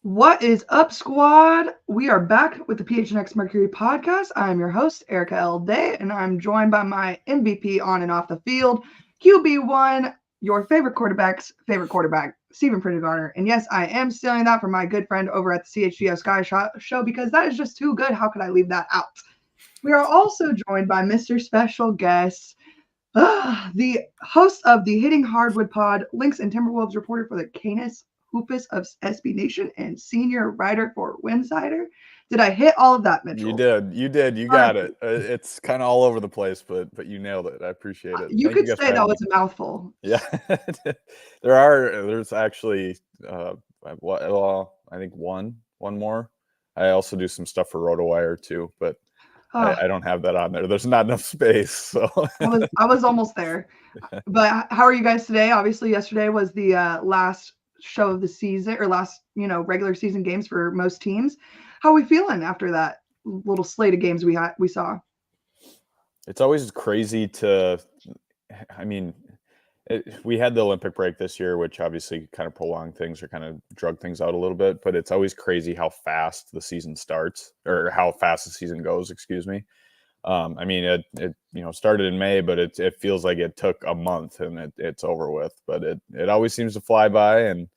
What is up, squad? We are back with the Phoenix Mercury podcast. I'm your host, Erika L. Day, and I'm joined by my MVP on and off the field, QB1, your favorite quarterback's favorite quarterback, Stephen Garner. And yes, I am stealing that from my good friend over at the CHGO Sky Show because that is just too good. How could I leave that out? We are also joined by Mr. Special Guest, the host of the Hitting Hardwood Pod, Lynx and Timberwolves reporter for the Canis Hoopus of SB Nation and senior writer for Winsider. Did I hit all of that, Mitchell? You did. You got it. It's kind of all over the place, but you nailed it. I appreciate it. You could say that was a mouthful. Yeah. There's actually I think one more. I also do some stuff for RotoWire too, but I don't have that on there. There's not enough space. So I was almost there. But how are you guys today? Obviously, yesterday was the last show of the season, or last regular season games for most teams. How are we feeling after that little slate of games we saw? It's always crazy we had the Olympic break this year, which obviously kind of prolonged things or kind of drug things out a little bit, but it's always crazy how fast the season starts, or how fast the season goes, excuse me. It started in May, but it feels like it took a month and it's over with, but it always seems to fly by. And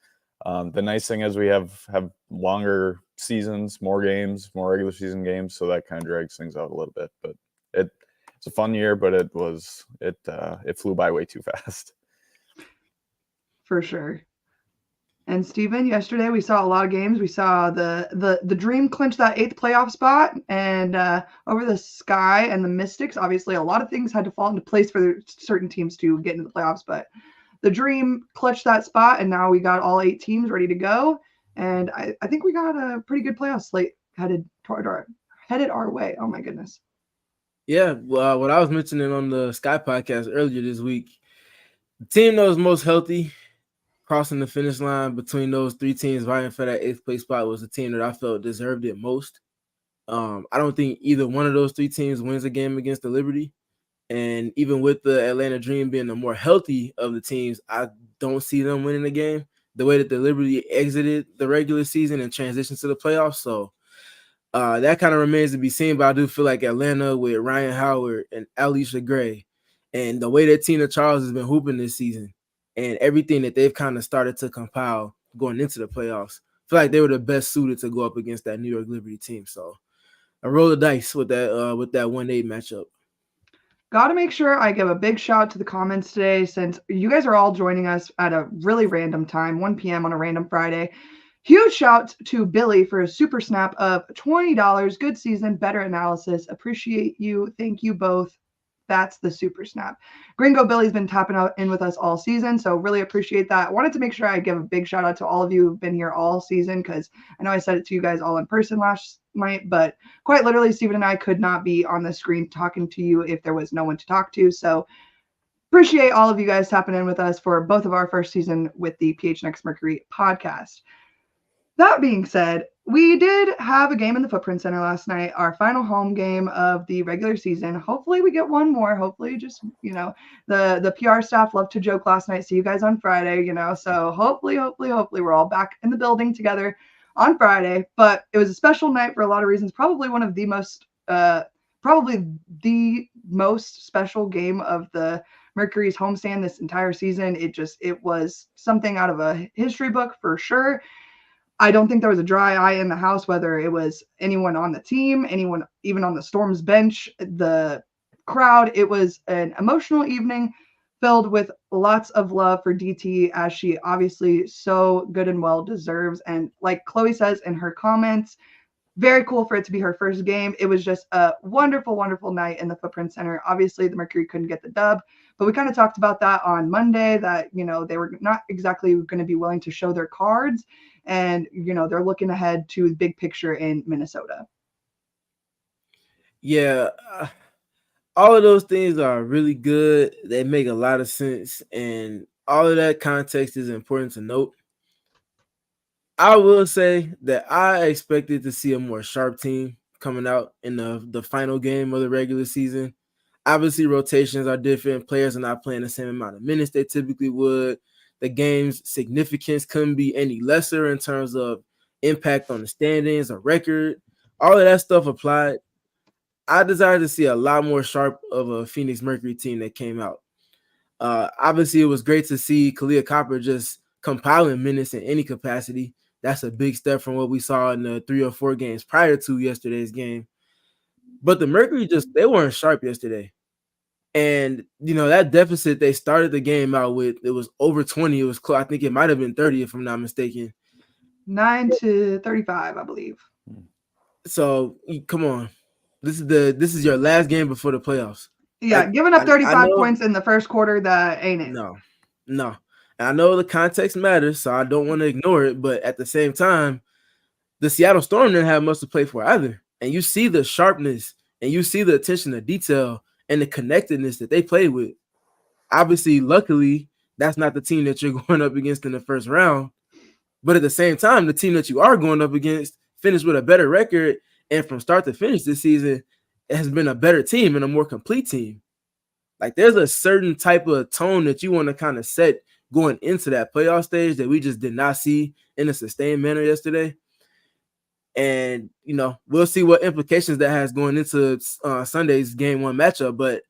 the nice thing is we have longer seasons, more games, more regular season games. So that kind of drags things out a little bit, but it's a fun year, but it flew by way too fast. For sure. And Steven, yesterday we saw a lot of games. We saw the Dream clinch that 8th playoff spot, and over the Sky and the Mystics, obviously a lot of things had to fall into place for certain teams to get into the playoffs, but the Dream clutched that spot, and now we got all 8 teams ready to go. And I think we got a pretty good playoff slate headed our way. Oh my goodness. Yeah, well, what I was mentioning on the Sky podcast earlier this week, the team that was most healthy crossing the finish line between those 3 teams vying for that 8th place spot was the team that I felt deserved it most. I don't think either one of those 3 teams wins a game against the Liberty. And even with the Atlanta Dream being the more healthy of the teams, I don't see them winning the game the way that the Liberty exited the regular season and transitioned to the playoffs. So that kind of remains to be seen, but I do feel like Atlanta with Ryan Howard and Alicia Gray and the way that Tina Charles has been hooping this season and everything that they've kind of started to compile going into the playoffs, I feel like they were the best suited to go up against that New York Liberty team. So I roll the dice with that 1-8 matchup. Got to make sure I give a big shout out to the comments today, since you guys are all joining us at a really random time, 1 p.m. on a random Friday. Huge shout to Billy for a super snap of $20. Good season, better analysis. Appreciate you. Thank you both. That's the super snap. Gringo Billy's been tapping out in with us all season, so really appreciate that. I wanted to make sure I give a big shout out to all of you who've been here all season, because I know I said it to you guys all in person last night, but quite literally, Stephen and I could not be on the screen talking to you if there was no one to talk to. So appreciate all of you guys tapping in with us for both of our first season with the PHNX Mercury podcast. That being said, we did have a game in the Footprint Center last night, our final home game of the regular season. Hopefully we get one more. Hopefully just, the PR staff loved to joke last night, see you guys on Friday, so hopefully we're all back in the building together on Friday. But it was a special night for a lot of reasons. Probably one of the most, special game of the Mercury's homestand this entire season. It was something out of a history book for sure. I don't think there was a dry eye in the house, whether it was anyone on the team, anyone even on the Storm's bench, the crowd. It was an emotional evening filled with lots of love for DT, as she obviously so good and well deserves. And like Chloe says in her comments, very cool for it to be her first game. It was just a wonderful, wonderful night in the Footprint Center. Obviously, the Mercury couldn't get the dub, but we kind of talked about that on Monday, that, you know, they were not exactly going to be willing to show their cards. And, you know, they're looking ahead to the big picture in Minnesota. Yeah, all of those things are really good. They make a lot of sense, and all of that context is important to note. I will say that I expected to see a more sharp team coming out in the final game of the regular season. Obviously, rotations are different. Players are not playing the same amount of minutes they typically would. The game's significance couldn't be any lesser in terms of impact on the standings or record. All of that stuff applied. I desired to see a lot more sharp of a Phoenix Mercury team that came out. Obviously, it was great to see Collier Copper just compiling minutes in any capacity. That's a big step from what we saw in the 3 or 4 games prior to yesterday's game. But the Mercury they weren't sharp yesterday. And, you know, that deficit they started the game out with, it was over 20. It was close. I think it might have been 30, if I'm not mistaken. 9-35, I believe. So, come on. This is your last game before the playoffs. Yeah, Like, giving up 35 I know, points in the first quarter, that ain't it. No. And I know the context matters, so I don't want to ignore it. But at the same time, the Seattle Storm didn't have much to play for either. And you see the sharpness and you see the attention to detail and the connectedness that they play with. Obviously, luckily, that's not the team that you're going up against in the first round. But at the same time, the team that you are going up against finished with a better record. And from start to finish this season, it has been a better team and a more complete team. Like, there's a certain type of tone that you want to kind of set going into that playoff stage that we just did not see in a sustained manner yesterday. And, you know, we'll see what implications that has going into Sunday's game 1 matchup. But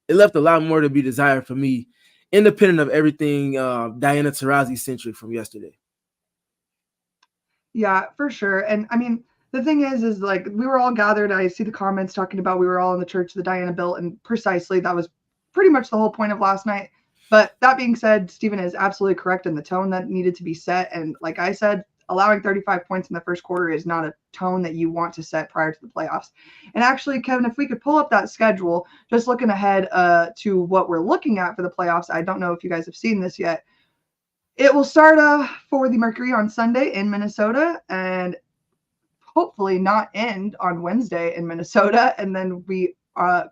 it left a lot more to be desired for me, independent of everything Diana Taurasi centric from yesterday. Yeah, for sure. And I mean, the thing is like, we were all gathered. I see the comments talking about we were all in the church that Diana built, and precisely that was pretty much the whole point of last night. But that being said, Stephen is absolutely correct in the tone that needed to be set. And like I said, allowing 35 points in the first quarter is not a tone that you want to set prior to the playoffs. And actually, Kevin, if we could pull up that schedule, just looking ahead to what we're looking at for the playoffs, I don't know if you guys have seen this yet. It will start for the Mercury on Sunday in Minnesota, and hopefully not end on Wednesday in Minnesota. And then we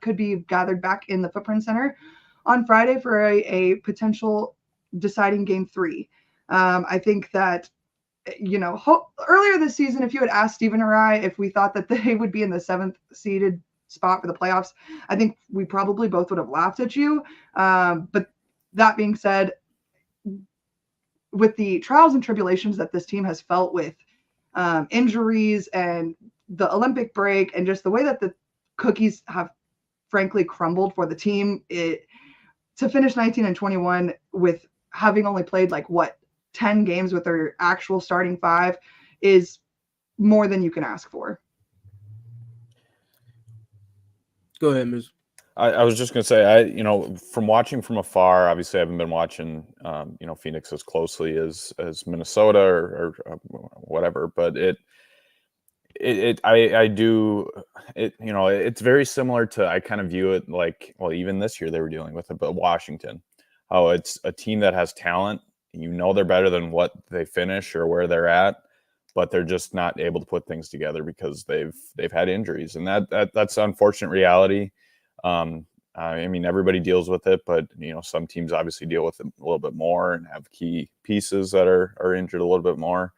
could be gathered back in the Footprint Center on Friday for a potential deciding game 3. I think that, you know, earlier this season, if you had asked Stephen or I if we thought that they would be in the 7th seeded spot for the playoffs, I think we probably both would have laughed at you. But that being said, with the trials and tribulations that this team has felt with injuries and the Olympic break, and just the way that the cookies have frankly crumbled for the team, to finish 19-21 with having only played 10 games with their actual starting 5 is more than you can ask for. Go ahead, Ms. I was just going to say, you know, from watching from afar, obviously I haven't been watching, you know, Phoenix as closely as Minnesota or whatever, but I do, you know, it's very similar to, I kind of view it like, well, even this year they were dealing with it, but Washington, how it's a team that has talent, you know, they're better than what they finish or where they're at, but they're just not able to put things together because they've had injuries, and that's an unfortunate reality. I mean, everybody deals with it, but, you know, some teams obviously deal with it a little bit more and have key pieces that are injured a little bit more.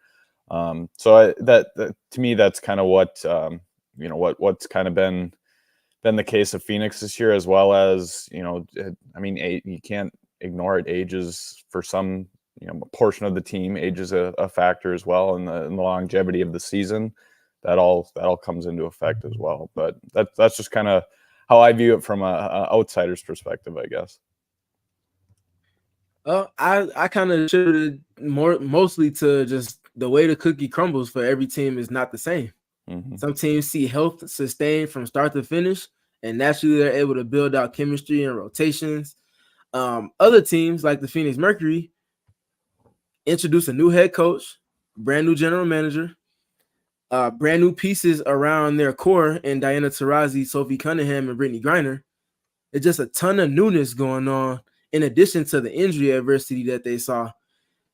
So that to me, that's kind of what, you know, what's kind of been the case of Phoenix this year, as well as, you know, I mean, you can't ignore it. Age is, for some, you know, portion of the team, age is a factor as well, in the longevity of the season. That all comes into effect as well. But that's just kind of how I view it from a outsider's perspective, I guess. I kind of attributed mostly to just the way the cookie crumbles for every team is not the same. Mm-hmm. Some teams see health sustained from start to finish, and naturally they're able to build out chemistry and rotations. Other teams, like the Phoenix Mercury, introduce a new head coach, brand new general manager, brand new pieces around their core in Diana Taurasi, Sophie Cunningham, and Brittany Griner. It's just a ton of newness going on in addition to the injury adversity that they saw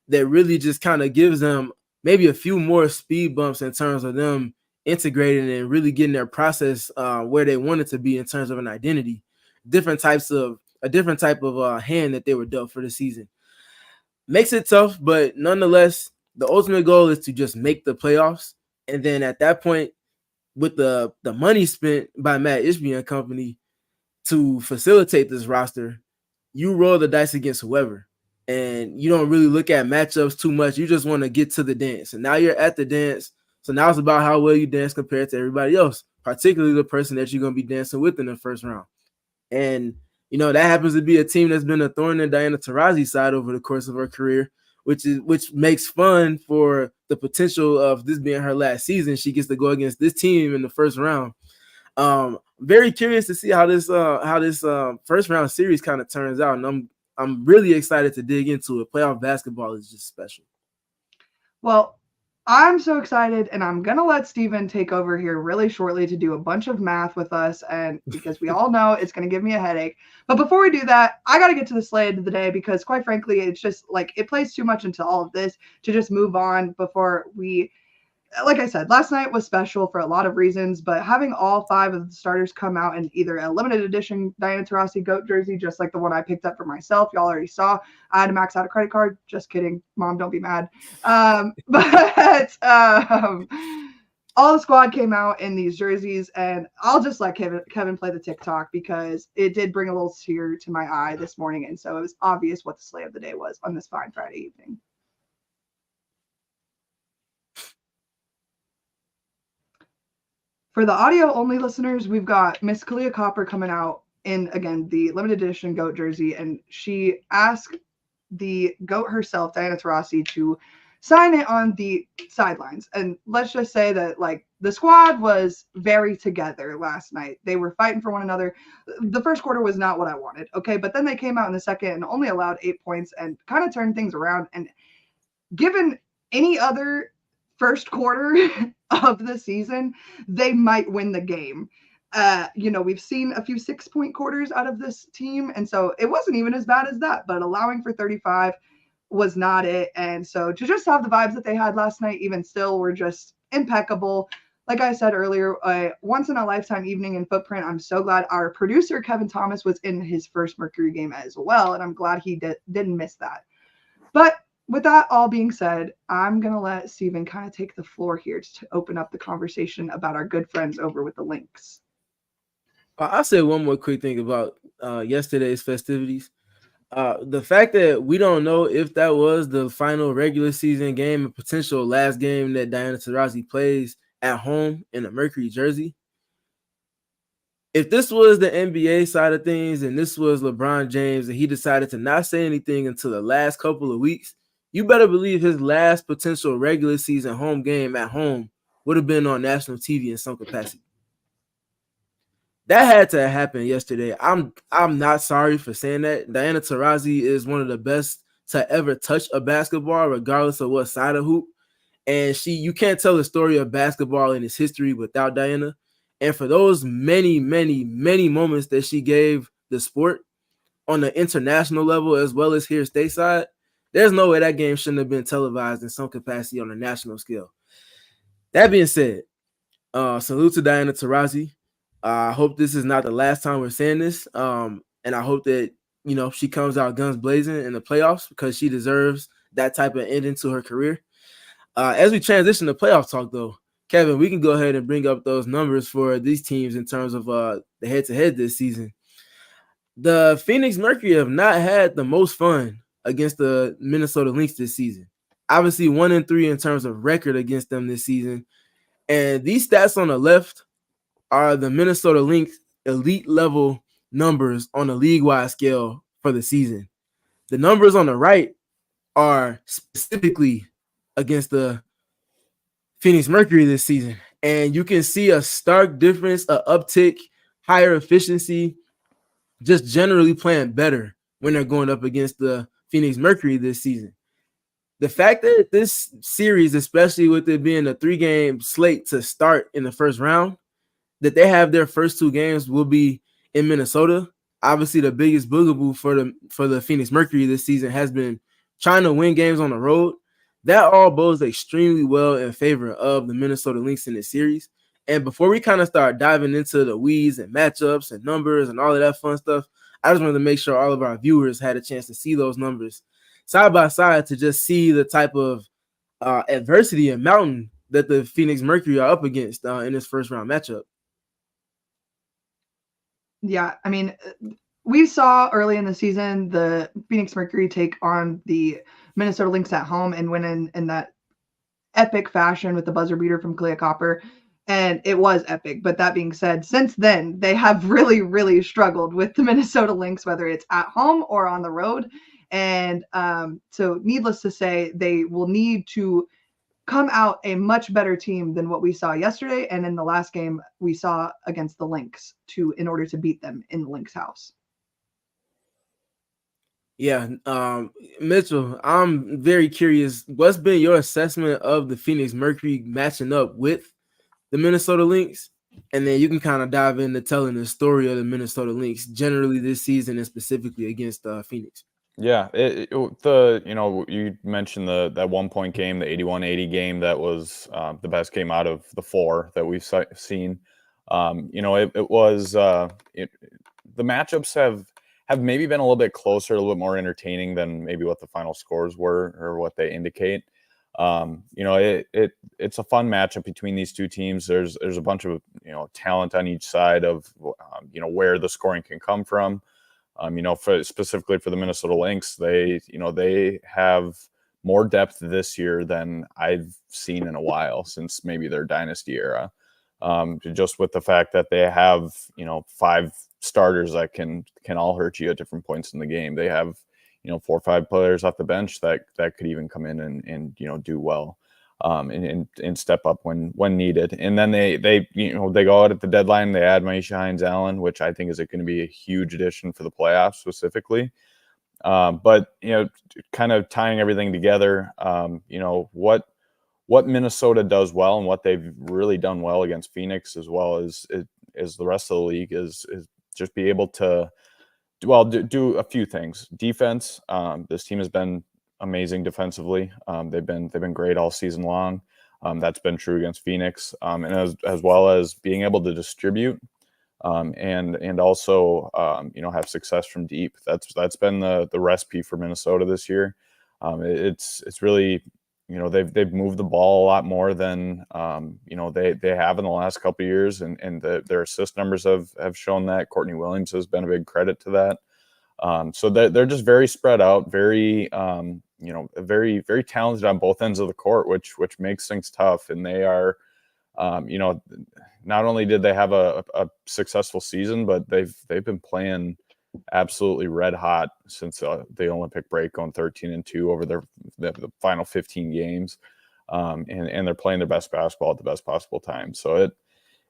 that really just kind of gives them maybe a few more speed bumps in terms of them integrating and really getting their process where they want it to be in terms of an identity. A different type of hand that they were dealt for the season. Makes it tough, but nonetheless, the ultimate goal is to just make the playoffs. And then at that point, with the money spent by Matt Ishby and company to facilitate this roster, you roll the dice against whoever. And you don't really look at matchups too much. You just want to get to the dance. And now you're at the dance. So now it's about how well you dance compared to everybody else, particularly the person that you're going to be dancing with in the first round. And, that happens to be a team that's been a thorn in Diana Taurasi's side over the course of her career, which makes fun for the potential of this being her last season. She gets to go against this team in the first round. Very curious to see how this first round series kind of turns out. And I'm really excited to dig into it. Playoff basketball is just special. Well, I'm so excited, and I'm going to let Steven take over here really shortly to do a bunch of math with us, and because we all know it's going to give me a headache. But before we do that, I got to get to the slate of the day because, quite frankly, it's just like it plays too much into all of this to just move on before we – like I said, last night was special for a lot of reasons, but having all 5 of the starters come out in either a limited edition Diana Taurasi GOAT jersey, just like the one I picked up for myself, y'all already saw. I had to max out a credit card. Just kidding. Mom, don't be mad. But all the squad came out in these jerseys, and I'll just let Kevin play the TikTok because it did bring a little tear to my eye this morning, and so it was obvious what the slate of the day was on this fine Friday evening. For the audio-only listeners, we've got Miss Collier Copper coming out in, again, the limited edition GOAT jersey, and she asked the GOAT herself, Diana Taurasi, to sign it on the sidelines. And let's just say that, like, the squad was very together last night. They were fighting for one another. The first quarter was not what I wanted, okay? But then they came out in the second and only allowed 8 points and kind of turned things around. And given any other first quarter of the season, they might win the game. We've seen a few 6-point quarters out of this team, and so it wasn't even as bad as that, but allowing for 35 was not it. And so to just have the vibes that they had last night, even still, were just impeccable. Like I said earlier, once in a lifetime evening in Footprint. I'm so glad our producer, Kevin Thomas, was in his first Mercury game as well, and I'm glad he didn't miss that. But with that all being said, I'm going to let Steven kind of take the floor here to open up the conversation about our good friends over with the Lynx. I'll say one more quick thing about yesterday's festivities. The fact that we don't know if that was the final regular season game, a potential last game that Diana Taurasi plays at home in a Mercury jersey. If this was the NBA side of things and this was LeBron James and he decided to not say anything until the last couple of weeks, you better believe his last potential regular season home game at home would have been on national TV in some capacity. That had to happen yesterday. I'm not sorry for saying that. Diana Taurasi is one of the best to ever touch a basketball, regardless of what side of hoop. And you can't tell the story of basketball in its history without Diana. And for those many, many, many moments that she gave the sport on the international level as well as here stateside, there's no way that game shouldn't have been televised in some capacity on a national scale. That being said, salute to Diana Taurasi. I hope this is not the last time we're saying this. And I hope that, she comes out guns blazing in the playoffs because she deserves that type of ending to her career. As we transition to playoff talk, though, Kevin, we can go ahead and bring up those numbers for these teams in terms of the head-to-head this season. The Phoenix Mercury have not had the most fun against the Minnesota Lynx this season. Obviously 1-3 in terms of record against them this season. And these stats on the left are the Minnesota Lynx elite level numbers on a league-wide scale for the season. The numbers on the right are specifically against the Phoenix Mercury this season. And you can see a stark difference, an uptick, higher efficiency, just generally playing better when they're going up against the Phoenix Mercury this season. the fact that this series, especially with it being a 3-game slate to start in the first round, that they have their first 2 games will be in Minnesota. Obviously, the biggest boogaboo for the Phoenix Mercury this season has been trying to win games on the road. That all bodes extremely well in favor of the Minnesota Lynx in this series. And before we kind of start diving into the weeds and matchups and numbers and all of that fun stuff, I just wanted to make sure all of our viewers had a chance to see those numbers side by side to just see the type of adversity and mountain that the Phoenix Mercury are up against in this first round matchup. Yeah, I mean, we saw early in the season the Phoenix Mercury take on the Minnesota Lynx at home and win in that epic fashion with the buzzer beater from Clea Copper. And it was epic. But that being said, since then, they have really, really struggled with the Minnesota Lynx, whether it's at home or on the road. And so needless to say, they will need to come out a much better team than what we saw yesterday and in the last game we saw against the Lynx in order to beat them in the Lynx house. Yeah, Mitchell, I'm very curious. What's been your assessment of the Phoenix Mercury matching up with the Minnesota Lynx? And then you can kind of dive into telling the story of the Minnesota Lynx generally this season and specifically against Phoenix. Yeah, you mentioned that 1-point game, the 81-80 game, that was the best game out of the 4 that we've seen. The matchups have maybe been a little bit closer, a little bit more entertaining than maybe what the final scores were or what they indicate. It's a fun matchup between these two teams. There's a bunch of talent on each side of where the scoring can come from. Specifically for the Minnesota Lynx, they have more depth this year than I've seen in a while since maybe their dynasty era. Just with the fact that they have 5 starters that can all hurt you at different points in the game. They have 4 or 5 players off the bench that could even come in and do well. And step up when needed. And then they go out at the deadline, they add Mitchell Hansen, which I think is going to be a huge addition for the playoffs specifically. But kind of tying everything together, what Minnesota does well and what they've really done well against Phoenix as well as the rest of the league is just be able to do a few things. Defense, this team has been amazing defensively. They've been great all season long. That's been true against Phoenix, and as well as being able to distribute and also have success from deep. That's been the recipe for Minnesota this year. It's really they've moved the ball a lot more than they have in the last couple of years, and their assist numbers have shown that. Courtney Williams has been a big credit to that. So they're just very spread out, very very, very talented on both ends of the court, which makes things tough. And they are, not only did they have a successful season, but they've been playing absolutely red hot since the Olympic break, going 13-2 over the final 15 games. And they're playing their best basketball at the best possible time. So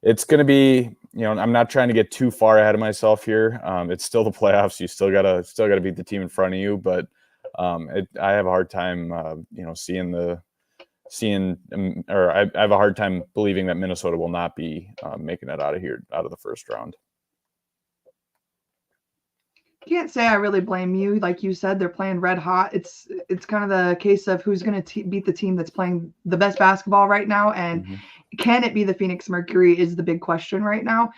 it's going to be, I'm not trying to get too far ahead of myself here. It's still the playoffs. You still gotta beat the team in front of you, but I have a hard time, I have a hard time believing that Minnesota will not be making it out of the first round. Can't say I really blame you. Like you said, they're playing red hot. It's kind of the case of who's going to beat the team that's playing the best basketball right now, and can it be the Phoenix Mercury is the big question right now.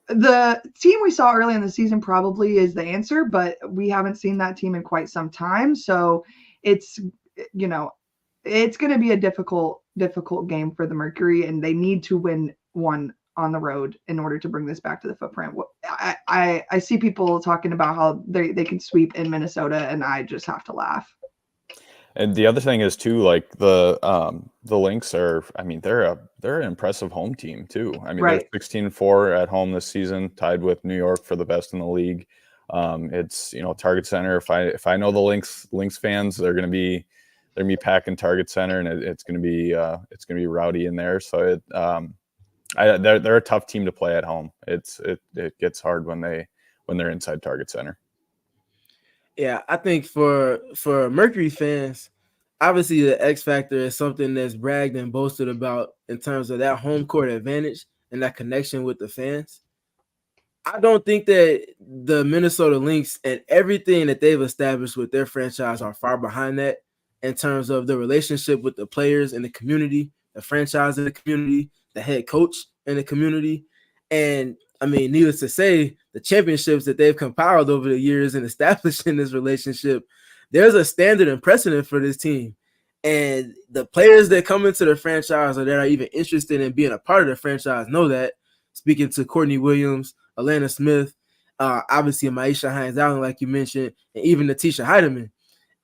The team we saw early in the season probably is the answer, but we haven't seen that team in quite some time. So it's going to be a difficult game for the Mercury, and they need to win one on the road in order to bring this back to the footprint. I see people talking about how they can sweep in Minnesota, and I just have to laugh. And the other thing is too, like the Lynx are, they're an impressive home team too. They're 16-4 at home this season, tied with New York for the best in the league. It's Target Center. If I know the Lynx fans, they're gonna be packing Target Center, and it's gonna be rowdy in there. So they're a tough team to play at home. It gets hard when they're inside Target Center. Yeah, I think for Mercury fans, obviously the X factor is something that's bragged and boasted about in terms of that home court advantage and that connection with the fans. I don't think that the Minnesota Lynx and everything that they've established with their franchise are far behind that in terms of the relationship with the players and the community, the franchise in the community, the head coach in the community. And I mean, needless to say, the championships that they've compiled over the years and established in this relationship, there's a standard and precedent for this team. And the players that come into the franchise or that are even interested in being a part of the franchise know that. Speaking to Courtney Williams, Alana Smith, obviously Maisha Hines-Allen, like you mentioned, and even Napheesa Heidemann.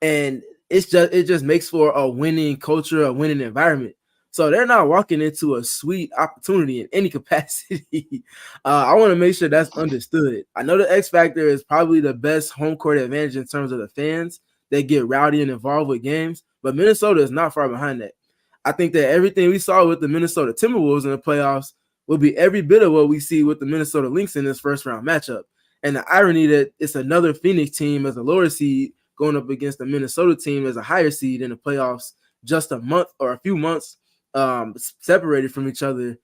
And it just makes for a winning culture, a winning environment. So they're not walking into a sweet opportunity in any capacity. I want to make sure that's understood. I know the X Factor is probably the best home court advantage in terms of the fans that get rowdy and involved with games, but Minnesota is not far behind that. I think that everything we saw with the Minnesota Timberwolves in the playoffs will be every bit of what we see with the Minnesota Lynx in this first round matchup. And the irony that it's another Phoenix team as a lower seed going up against the Minnesota team as a higher seed in the playoffs, just a month or a few months separated from each other,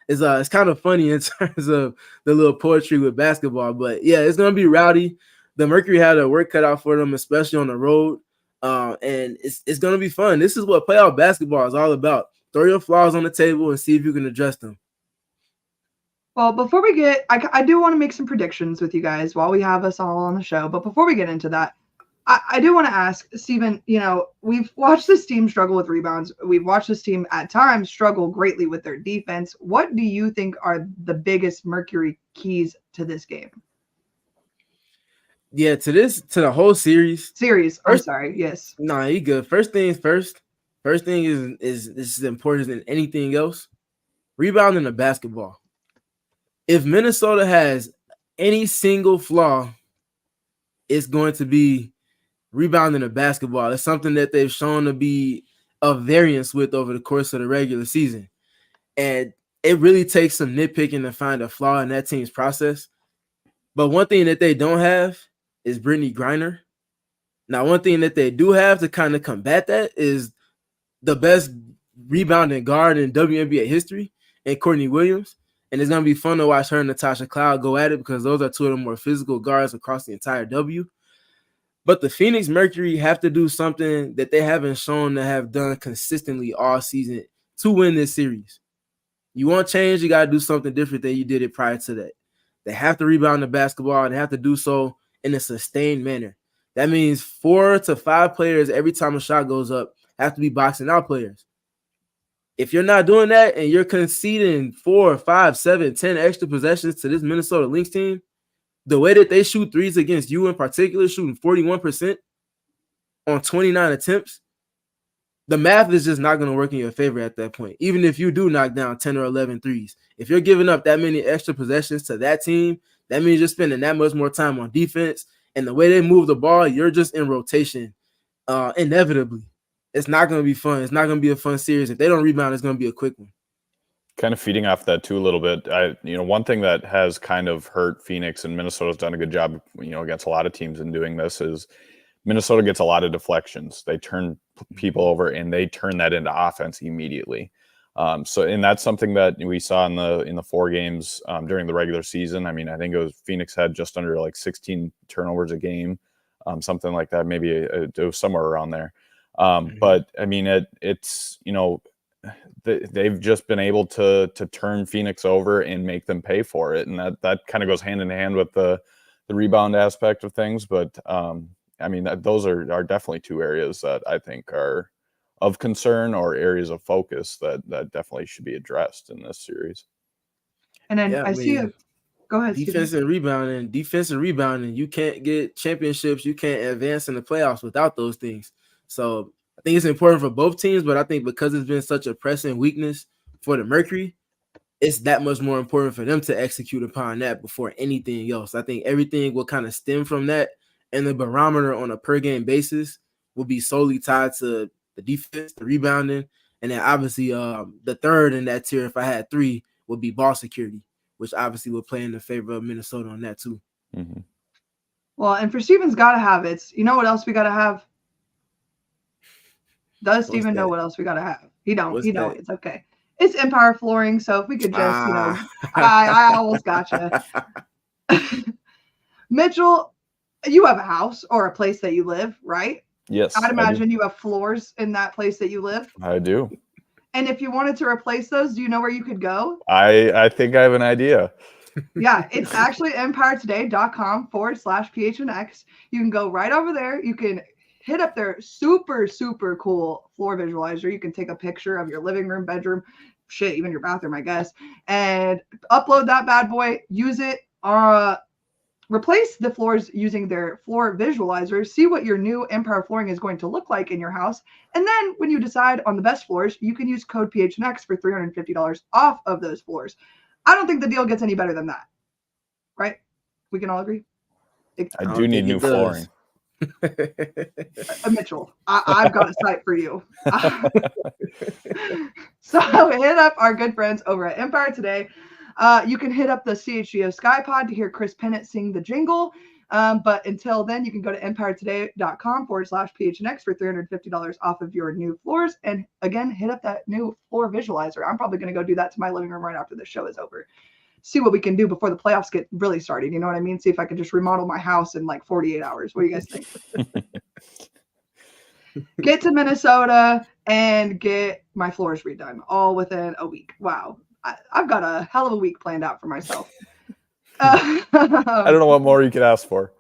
is it's kind of funny in terms of the little poetry with basketball. But yeah, it's gonna be rowdy. The Mercury had a work cut out for them, especially on the road. And it's gonna be fun. This is what playoff basketball is all about. Throw your flaws on the table and see if you can address them. Well, before we get, I do want to make some predictions with you guys while we have us all on the show. But before we get into that, I do want to ask, Steven, we've watched this team struggle with rebounds. We've watched this team at times struggle greatly with their defense. What do you think are the biggest Mercury keys to this game? Yeah, to the whole series. I'm sorry. Yes. No, you good. First things first. First thing is this is important than anything else. Rebounding the basketball. If Minnesota has any single flaw, it's going to be rebounding the basketball. It's something that they've shown to be a variance with over the course of the regular season. And it really takes some nitpicking to find a flaw in that team's process. But one thing that they don't have is Brittany Griner. Now, one thing that they do have to kind of combat that is the best rebounding guard in WNBA history, and Courtney Williams. And it's going to be fun to watch her and Natasha Cloud go at it because those are two of the more physical guards across the entire W. But the Phoenix Mercury have to do something that they haven't shown to have done consistently all season to win this series. You want change, you got to do something different than you did it prior to that. They have to rebound the basketball, and they have to do so in a sustained manner. That means 4 to 5 players every time a shot goes up have to be boxing out players. If you're not doing that and you're conceding 4, 5, 7, 10 extra possessions to this Minnesota Lynx team, the way that they shoot threes against you in particular, shooting 41% on 29 attempts, the math is just not going to work in your favor at that point. Even if you do knock down 10 or 11 threes, if you're giving up that many extra possessions to that team, that means you're spending that much more time on defense. And the way they move the ball, you're just in rotation inevitably. It's not going to be fun. It's not going to be a fun series. If they don't rebound, it's going to be a quick one. Kind of feeding off that too a little bit. One thing that has kind of hurt Phoenix, and Minnesota's done a good job, against a lot of teams in doing this, is Minnesota gets a lot of deflections. They turn people over and they turn that into offense immediately. And that's something that we saw in the 4 games during the regular season. I mean, I think it was Phoenix had just under like 16 turnovers a game, something like that. Maybe it was somewhere around there. But I mean, it's they've just been able to turn Phoenix over and make them pay for it, and that kind of goes hand in hand with the rebound aspect of things. But I mean, those are definitely 2 areas that I think are of concern or areas of focus that definitely should be addressed in this series. And then go ahead. Defense and rebounding. You can't get championships. You can't advance in the playoffs without those things. So I think it's important for both teams, but I think because it's been such a pressing weakness for the Mercury, it's that much more important for them to execute upon that before anything else. I think everything will kind of stem from that, and the barometer on a per-game basis will be solely tied to the defense, the rebounding, and then obviously the third in that tier, if I had 3, would be ball security, which obviously would play in the favor of Minnesota on that too. Mm-hmm. Well, and for Steven's got to have it. You know what else we got to have? Does Steven know what else we gotta have? He don't. What's He know that? it's okay. It's Empire Flooring. So if we could just, I almost gotcha. Mitchell, you have a house or a place that you live, right? Yes. I'd imagine you have floors in that place that you live. I do. And if you wanted to replace those, do you know where you could go? I think I have an idea. Yeah, it's actually empiretoday.com/PHNX. You can go right over there. You can hit up their super, super cool floor visualizer. You can take a picture of your living room, bedroom, shit, even your bathroom, I guess, and upload that bad boy, use it, replace the floors using their floor visualizer, see what your new Empire flooring is going to look like in your house. And then when you decide on the best floors, you can use code PHNX for $350 off of those floors. I don't think the deal gets any better than that, right? We can all agree? I do need new flooring. Mitchell, I've got a site for you. So hit up our good friends over at Empire Today. You can hit up the CHGO SkyPod to hear Chris Pennant sing the jingle. But until then, you can go to empiretoday.com/PHNX for $350 off of your new floors. And again, hit up that new floor visualizer. I'm probably going to go do that to my living room right after the show is over. See what we can do before the playoffs get really started. You know what I mean? See if I can just remodel my house in like 48 hours. What do you guys think? Get to Minnesota and get my floors redone all within a week. Wow. I've got a hell of a week planned out for myself. I don't know what more you could ask for.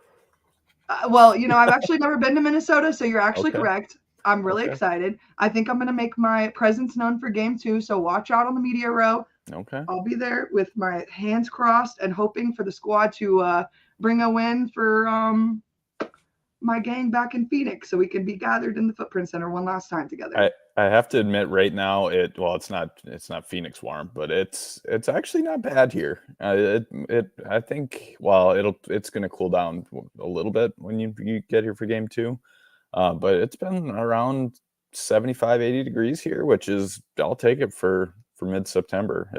Well, I've actually never been to Minnesota, so you're actually correct. I'm really excited. I think I'm going to make my presence known for game 2, so watch out on the media row. Okay. I'll be there with my hands crossed and hoping for the squad to bring a win for my gang back in Phoenix so we can be gathered in the Footprint Center one last time together. I have to admit right now it's not Phoenix warm, but it's actually not bad here. I think it's going to cool down a little bit when you get here for game 2. But it's been around 75, 80 degrees here, which is, I'll take it for mid-September.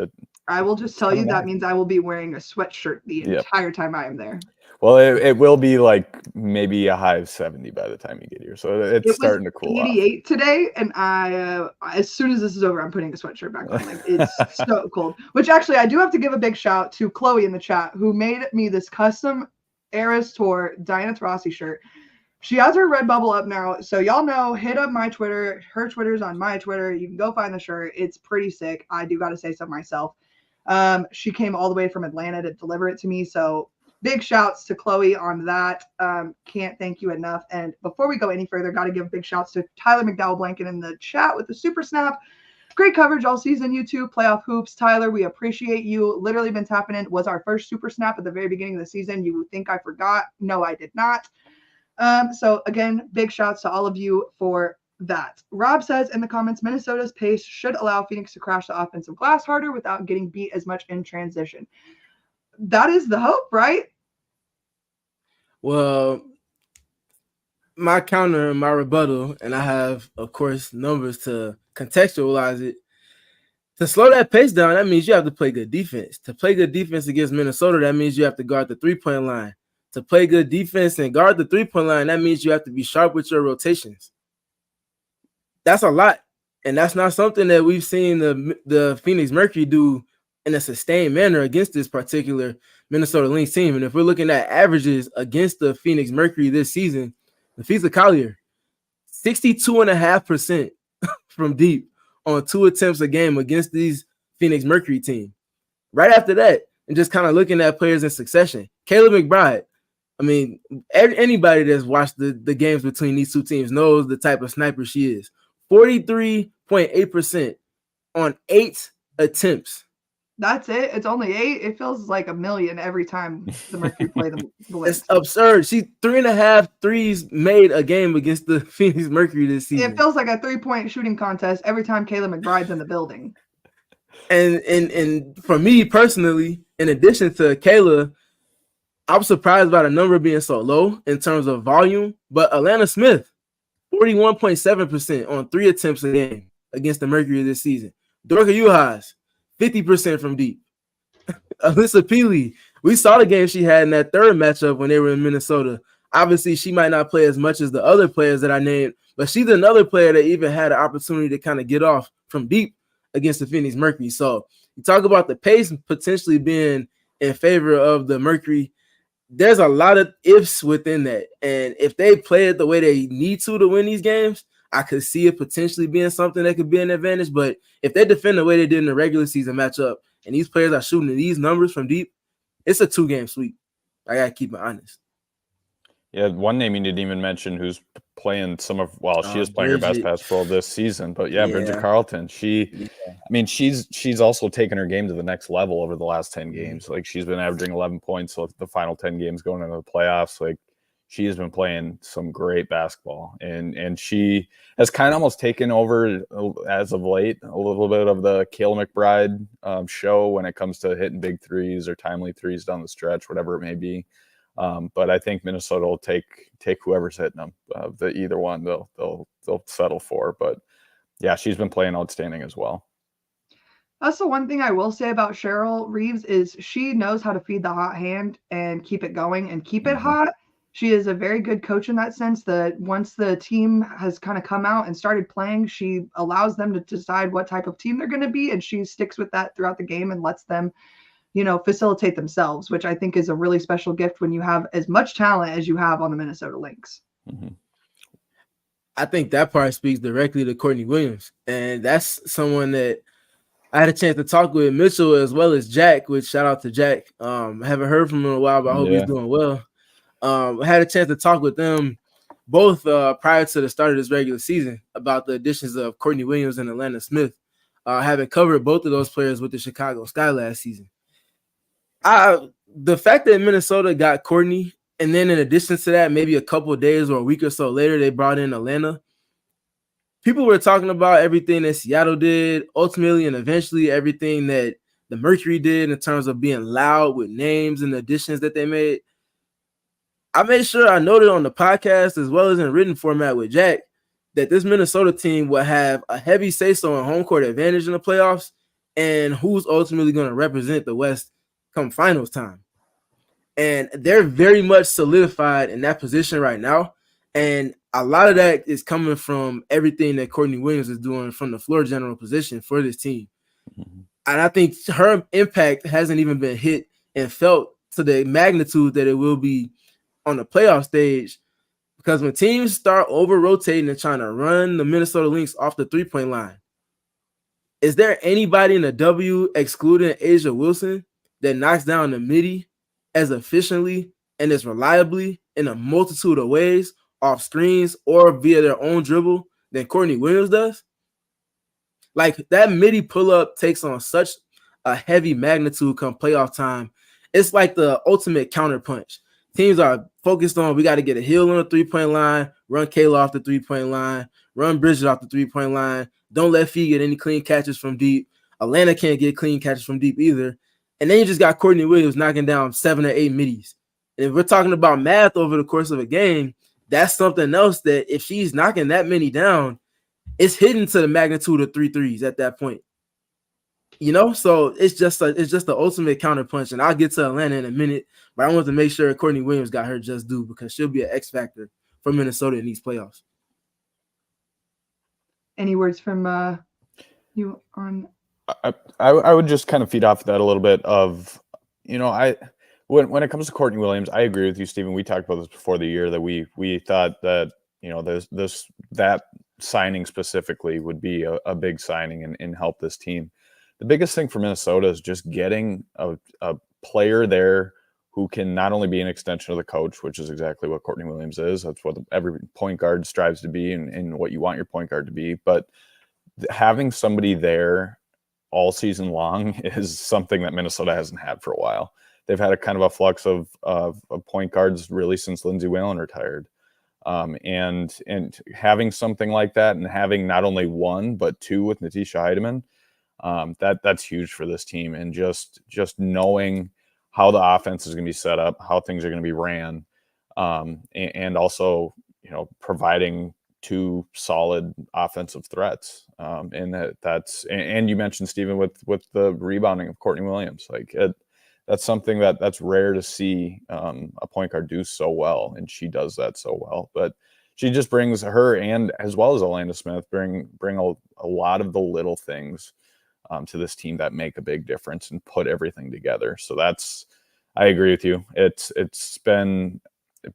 I will just tell you that means I will be wearing a sweatshirt the entire time I am there. Well, it will be like maybe a high of 70 by the time you get here. So it's starting to cool 88 off. today, and I as soon as this is over, I'm putting a sweatshirt back on. Like, it's so cold. Which actually, I do have to give a big shout to Chloe in the chat who made me this custom Eras Tour Diana Taurasi shirt. She has her Redbubble up now, so y'all know, hit up my Twitter. Her Twitter's on my Twitter. You can go find the shirt. It's pretty sick. I do got to say so myself. She came all the way from Atlanta to deliver it to me, so big shouts to Chloe on that. Can't thank you enough. And before we go any further, got to give big shouts to Tyler McDowell Blanket in the chat with the super snap. Great coverage all season, you two. Playoff hoops. Tyler, we appreciate you. Literally been tapping in. Was our first super snap at the very beginning of the season. You think I forgot? No, I did not. So again, big shouts to all of you for that. Rob says in the comments, Minnesota's pace should allow Phoenix to crash the offensive glass harder without getting beat as much in transition. That is the hope, right? Well, my counter and my rebuttal, and I have, of course, numbers to contextualize it. To slow that pace down, that means you have to play good defense. To play good defense against Minnesota, that means you have to guard the three-point line. To play good defense and guard the three-point line, that means you have to be sharp with your rotations. That's a lot. And that's not something that we've seen the Phoenix Mercury do in a sustained manner against this particular Minnesota Lynx team. And if we're looking at averages against the Phoenix Mercury this season, Napheesa Collier, 62.5% from deep on 2 attempts a game against these Phoenix Mercury team. Right after that, and just kind of looking at players in succession, Kayla McBride. I mean, anybody that's watched the games between these two teams knows the type of sniper she is. 43.8% on 8 attempts. That's it. It's only 8. It feels like a million every time the Mercury play the Lynx. It's absurd. She's 3.5 threes made a game against the Phoenix Mercury this season. It feels like a 3-point shooting contest every time Kayla McBride's in the building. And for me personally, in addition to Kayla, I'm surprised by the number being so low in terms of volume. But Alana Smith, 41.7% on 3 attempts a game against the Mercury this season. Dorka Juhas, 50% from deep. Alyssa Peely, we saw the game she had in that third matchup when they were in Minnesota. Obviously, she might not play as much as the other players that I named, but she's another player that even had an opportunity to kind of get off from deep against the Phoenix Mercury. So you talk about the pace potentially being in favor of the Mercury. There's a lot of ifs within that. And if they play it the way they need to win these games, I could see it potentially being something that could be an advantage. But if they defend the way they did in the regular season matchup and these players are shooting these numbers from deep, it's a 2-game sweep. I got to keep it honest. Yeah, one name you didn't even mention who's playing she is playing her best basketball this season. But Bridget Carleton, she's also taken her game to the next level over the last 10 games. Like, she's been averaging 11 points the final 10 games going into the playoffs. Like, she has been playing some great basketball, and she has kind of almost taken over as of late a little bit of the Kayla McBride show when it comes to hitting big threes or timely threes down the stretch, whatever it may be. But I think Minnesota will take whoever's hitting them. Either one they'll settle for. But yeah, she's been playing outstanding as well. That's the one thing I will say about Cheryl Reeves is she knows how to feed the hot hand and keep it going and keep it hot. She is a very good coach in that sense, that once the team has kind of come out and started playing, she allows them to decide what type of team they're going to be, and she sticks with that throughout the game and lets them facilitate themselves, which I think is a really special gift when you have as much talent as you have on the Minnesota Lynx. I think that part speaks directly to Courtney Williams. And that's someone that I had a chance to talk with Mitchell as well as Jack, which shout out to Jack. I haven't heard from him in a while, but I hope he's doing well. I had a chance to talk with them both prior to the start of this regular season about the additions of Courtney Williams and Atlanta Smith, having covered both of those players with the Chicago Sky last season. The fact that Minnesota got Courtney, and then in addition to that, maybe a couple of days or a week or so later, they brought in Atlanta. People were talking about everything that Seattle did, ultimately and eventually everything that the Mercury did in terms of being loud with names and the additions that they made. I made sure I noted on the podcast as well as in written format with Jack that this Minnesota team will have a heavy say-so in home court advantage in the playoffs and who's ultimately going to represent the West come finals time. And they're very much solidified in that position right now. And a lot of that is coming from everything that Courtney Williams is doing from the floor general position for this team. And I think her impact hasn't even been hit and felt to the magnitude that it will be on the playoff stage, because when teams start over-rotating and trying to run the Minnesota Lynx off the three-point line, is there anybody in the W, excluding Asia Wilson, that knocks down the midi as efficiently and as reliably in a multitude of ways off screens or via their own dribble than Courtney Williams does? Like, that midi pull-up takes on such a heavy magnitude come playoff time. It's like the ultimate counterpunch. Teams are focused on, we got to get a heel on the three-point line, run Kayla off the three-point line, run Bridget off the three-point line. Don't let Fee get any clean catches from deep. Atlanta can't get clean catches from deep either. And then you just got Courtney Williams knocking down 7 or 8 middies. And if we're talking about math over the course of a game, that's something else that if she's knocking that many down, it's hidden to the magnitude of 3 threes at that point. So it's just the ultimate counterpunch. And I'll get to Atlanta in a minute, but I want to make sure Courtney Williams got her just due, because she'll be an X factor for Minnesota in these playoffs. Any words from you on? I would just kind of feed off that a little bit of, when it comes to Courtney Williams, I agree with you, Stephen. We talked about this before the year that we thought that, that signing specifically would be a big signing and help this team. The biggest thing for Minnesota is just getting a player there who can not only be an extension of the coach, which is exactly what Courtney Williams is. That's what every point guard strives to be and what you want your point guard to be. But having somebody there all season long is something that Minnesota hasn't had for a while. They've had a kind of a flux of point guards really since Lindsey Whalen retired. And having something like that, and having not only one, but two with Napheesa Heidemann, that's huge for this team. And just knowing how the offense is going to be set up, how things are going to be ran, and also, providing 2 solid offensive threats. And you mentioned, Stephen, with the rebounding of Courtney Williams, that's something that's rare to see a point guard do so well, and she does that so well. But she just brings her, and as well as Elena Smith, bring a lot of the little things to this team that make a big difference and put everything together. So I agree with you. It's been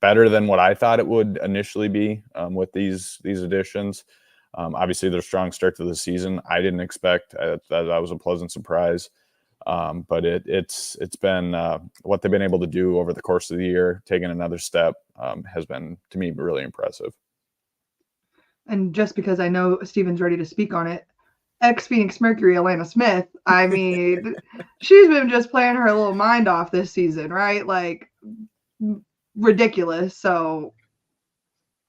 better than what I thought it would initially be with these additions. Obviously, their strong start to the season, I didn't expect. That was a pleasant surprise. But it's been what they've been able to do over the course of the year, taking another step, has been, to me, really impressive. And just because I know Steven's ready to speak on it, Phoenix Mercury, Diana Smith, I mean, she's been just playing her little mind off this season, right? Like, ridiculous. So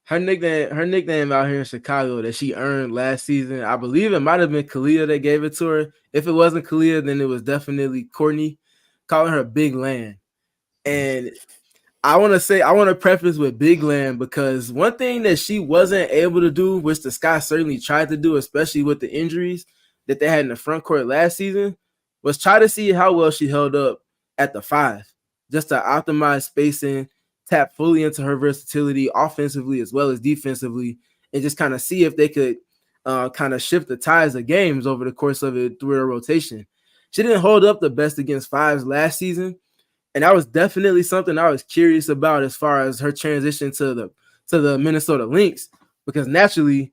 her nickname out here in Chicago that she earned last season, I believe it might have been Collier that gave it to her. If it wasn't Collier, then it was definitely Courtney, calling her Big Land. And I want to preface with Big Land because one thing that she wasn't able to do, which the Sky certainly tried to do, especially with the injuries that they had in the front court last season, was try to see how well she held up at the 5, just to optimize spacing, tap fully into her versatility offensively as well as defensively, and just kind of see if they could kind of shift the tides of games over the course of it through a rotation. She didn't hold up the best against 5s last season, and that was definitely something I was curious about as far as her transition to the Minnesota Lynx, because naturally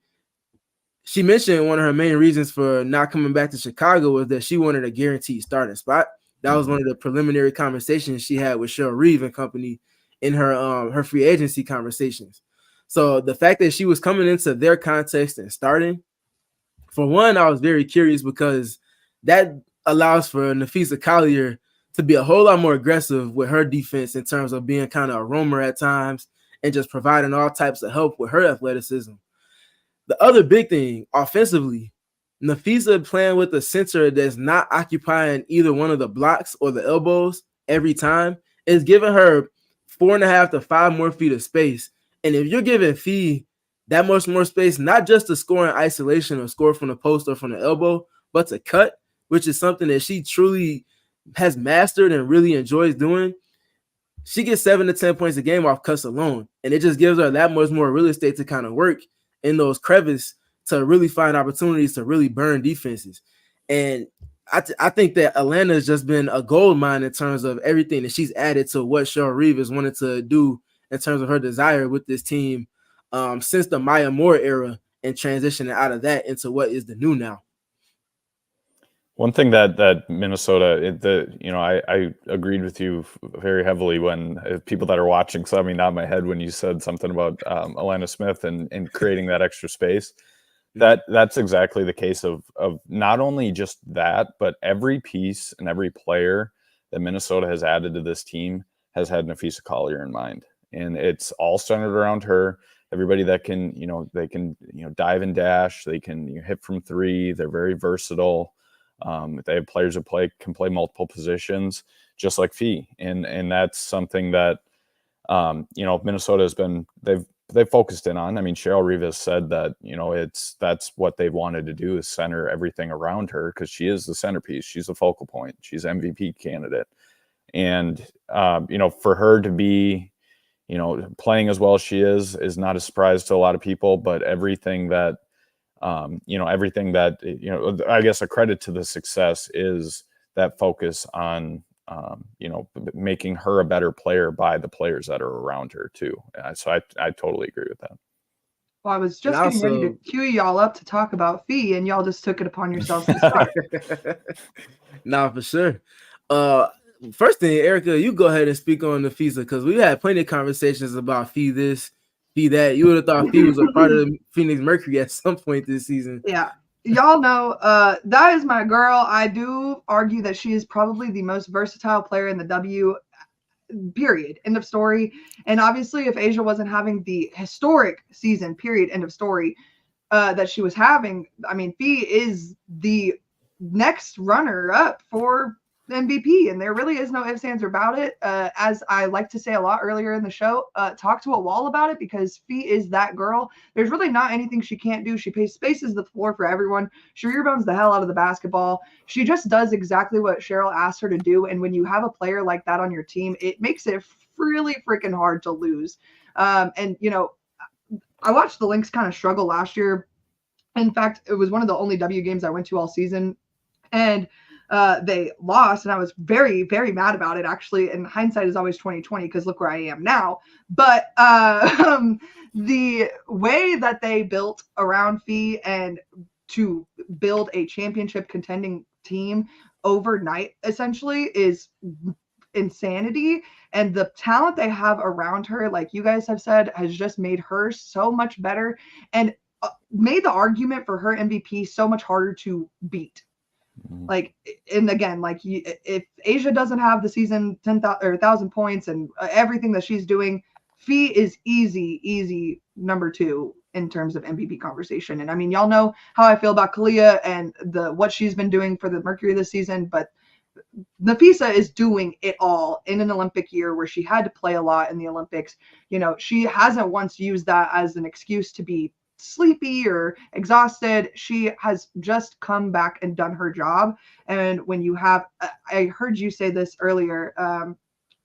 she mentioned one of her main reasons for not coming back to Chicago was that she wanted a guaranteed starting spot. That was one of the preliminary conversations she had with Cheryl Reeve and company in her free agency conversations. So the fact that she was coming into their context and starting, for one, I was very curious because that allows for Napheesa Collier to be a whole lot more aggressive with her defense in terms of being kind of a roamer at times and just providing all types of help with her athleticism. The other big thing, offensively, Napheesa playing with a center that's not occupying either one of the blocks or the elbows every time is giving her 4.5 to 5 more feet of space. And if you're giving Fee that much more space, not just to score in isolation or score from the post or from the elbow, but to cut, which is something that she truly has mastered and really enjoys doing, she gets 7 to 10 points a game off cuts alone. And it just gives her that much more real estate to kind of work in those crevices to really find opportunities to really burn defenses. And I think that Atlanta has just been a gold mine in terms of everything that she's added to what Cheryl Reeve has wanted to do in terms of her desire with this team since the Maya Moore era and transitioning out of that into what is the new now. One thing that Minnesota, I agreed with you very heavily when people that are watching saw me nod my head when you said something about Elena Smith and creating that extra space. That's exactly the case of not only just that, but every piece and every player that Minnesota has added to this team has had Napheesa Collier in mind, and it's all centered around her. Everybody that can, they can, dive and dash, they can hit from 3. They're very versatile. They have players that can play multiple positions, just like Fee, and that's something that Minnesota has been they've focused in on. I mean, Cheryl Reeve has said that that's what they've wanted to do is center everything around her because she is the centerpiece. She's the focal point. She's MVP candidate, and for her to be playing as well as she is not a surprise to a lot of people. But everything that I guess a credit to the success is that focus on, making her a better player by the players that are around her too. So I totally agree with that. Well, I was just getting ready to cue y'all up to talk about Fee, and y'all just took it upon yourselves to start. Nah, for sure. First thing, Erika, you go ahead and speak on Napheesa because we had plenty of conversations about Fee this, Fee that. You would have thought Fee was a part of the Phoenix Mercury at some point this season. Yeah. Y'all know that is my girl. I do argue that she is probably the most versatile player in the W, period. End of story. And obviously, if Asia wasn't having the historic season, period, end of story, that she was having, I mean, Fee is the next runner up for MVP, and there really is no ifs, ands, or about it. As I like to say a lot earlier in the show, talk to a wall about it, because Fee is that girl. There's really not anything she can't do. She spaces the floor for everyone. She rebounds the hell out of the basketball. She just does exactly what Cheryl asked her to do. And when you have a player like that on your team, it makes it really freaking hard to lose. And, you know, I watched the Lynx kind of struggle last year. In fact, it was one of the only W games I went to all season. And they lost, and I was very, very mad about it. Actually, and hindsight is always 2020, because look where I am now. But the way that they built around Fee and to build a championship contending team overnight, essentially, is insanity. And the talent they have around her, like you guys have said, has just made her so much better, and made the argument for her MVP so much harder to beat. Like, and again, like, if Asia doesn't have the season 10,000 or 1,000 points and everything that she's doing, Fee is easy number 2 in terms of MVP conversation. And I mean, y'all know how I feel about Collier and what she's been doing for the Mercury this season, but Napheesa is doing it all in an Olympic year where she had to play a lot in the Olympics. You know, she hasn't once used that as an excuse to be sleepy or exhausted. She has just come back and done her job. And when you have, I heard you say this earlier,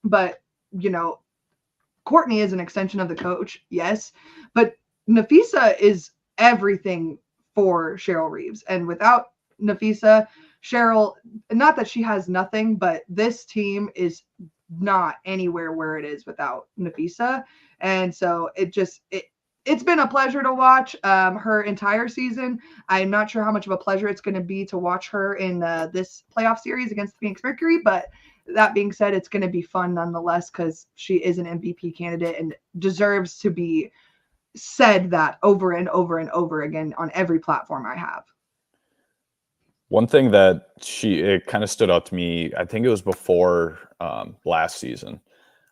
but you know, Courtney is an extension of the coach, yes, but Napheesa is everything for Cheryl Reeves. And without Napheesa, Cheryl, not that she has nothing, but this team is not anywhere where it is without Napheesa. And so it's been a pleasure to watch her entire season. I'm not sure how much of a pleasure it's going to be to watch her in this playoff series against the Phoenix Mercury, but that being said, it's going to be fun nonetheless, because she is an MVP candidate and deserves to be said that over and over and over again on every platform I have. One thing that it kind of stood out to me, I think it was before last season.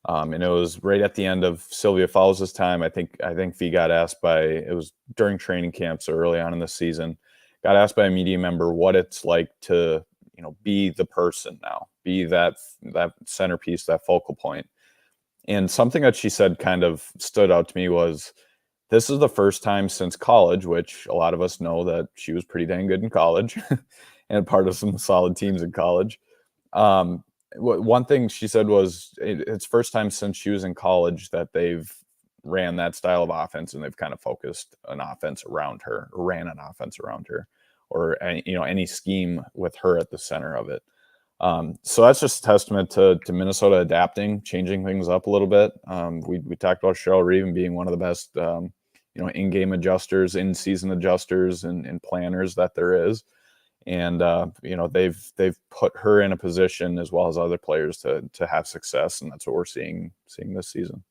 And it was right at the end of Sylvia Fowles' time. I think Fee got asked it was during training camps early on in the season, got asked by a media member what it's like to, you know, be the person now, be that centerpiece, that focal point. And something that she said kind of stood out to me was, this is the first time since college, which a lot of us know that she was pretty dang good in college and part of some solid teams in college. One thing she said was it's first time since she was in college that they've ran that style of offense, and they've kind of focused an offense around her, or ran an offense around her, or any scheme with her at the center of it. So that's just a testament to Minnesota adapting, changing things up a little bit. We talked about Cheryl Reeve being one of the best in-game adjusters, in-season adjusters, and planners that there is. And they've put her in a position, as well as other players, to have success, and that's what we're seeing this season.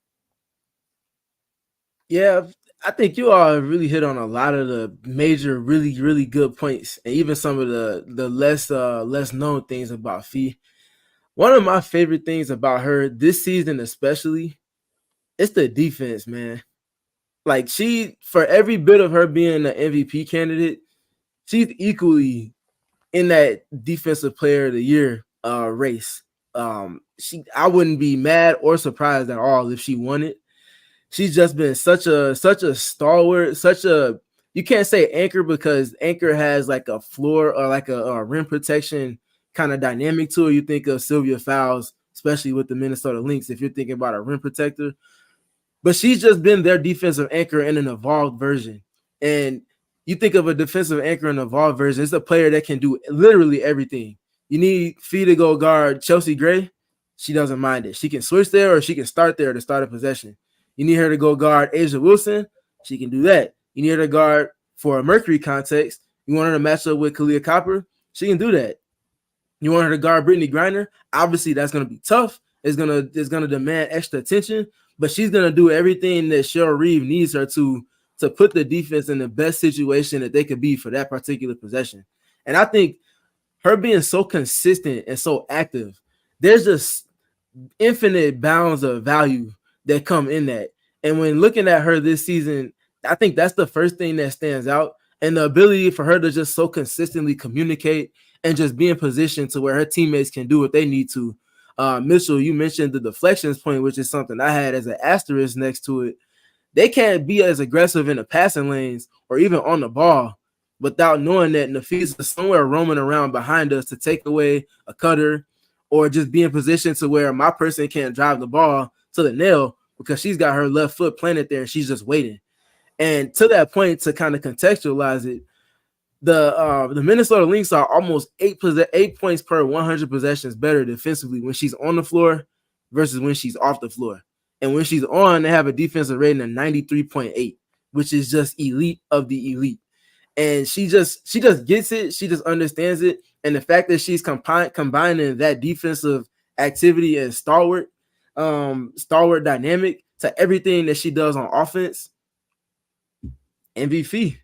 Yeah, I think you all really hit on a lot of the major, really, really good points, and even some of the less known things about Fee. One of my favorite things about her this season, especially, it's the defense, man. Like, for every bit of her being an MVP candidate, she's equally in that defensive player of the year race. I wouldn't be mad or surprised at all if she won it. She's just been such a stalwart, you can't say anchor, because anchor has like a floor or like a rim protection kind of dynamic to it. You think of Sylvia Fowles, especially with the Minnesota Lynx, if you're thinking about a rim protector. But she's just been their defensive anchor in an evolved version. And you think of a defensive anchor in an evolved version, it's a player that can do literally everything. You need Fee to go guard Chelsea Gray, she doesn't mind it. She can switch there, or she can start there to start a possession. You need her to go guard Asia Wilson, she can do that. You need her to guard, for a Mercury context, you want her to match up with Kalia Copper, she can do that. You want her to guard Brittany Griner, obviously that's going to be tough. It's gonna demand extra attention, but she's gonna do everything that Cheryl Reeve needs her to put the defense in the best situation that they could be for that particular possession. And I think her being so consistent and so active, there's just infinite bounds of value that come in that. And when looking at her this season, I think that's the first thing that stands out. And the ability for her to just so consistently communicate and just be in position to where her teammates can do what they need to. Mitchell, you mentioned the deflections point, which is something I had as an asterisk next to it. They can't be as aggressive in the passing lanes or even on the ball without knowing that Napheesa is somewhere roaming around behind us to take away a cutter or just be in position to where my person can't drive the ball to the nail because she's got her left foot planted there and she's just waiting. And to that point, to kind of contextualize it, the Minnesota Lynx are almost 8 points per 100 possessions better defensively when she's on the floor versus when she's off the floor. And when she's on, they have a defensive rating of 93.8, which is just elite of the elite. And she just gets it. She just understands it. And the fact that she's combining that defensive activity and stalwart dynamic to everything that she does on offense, MVP.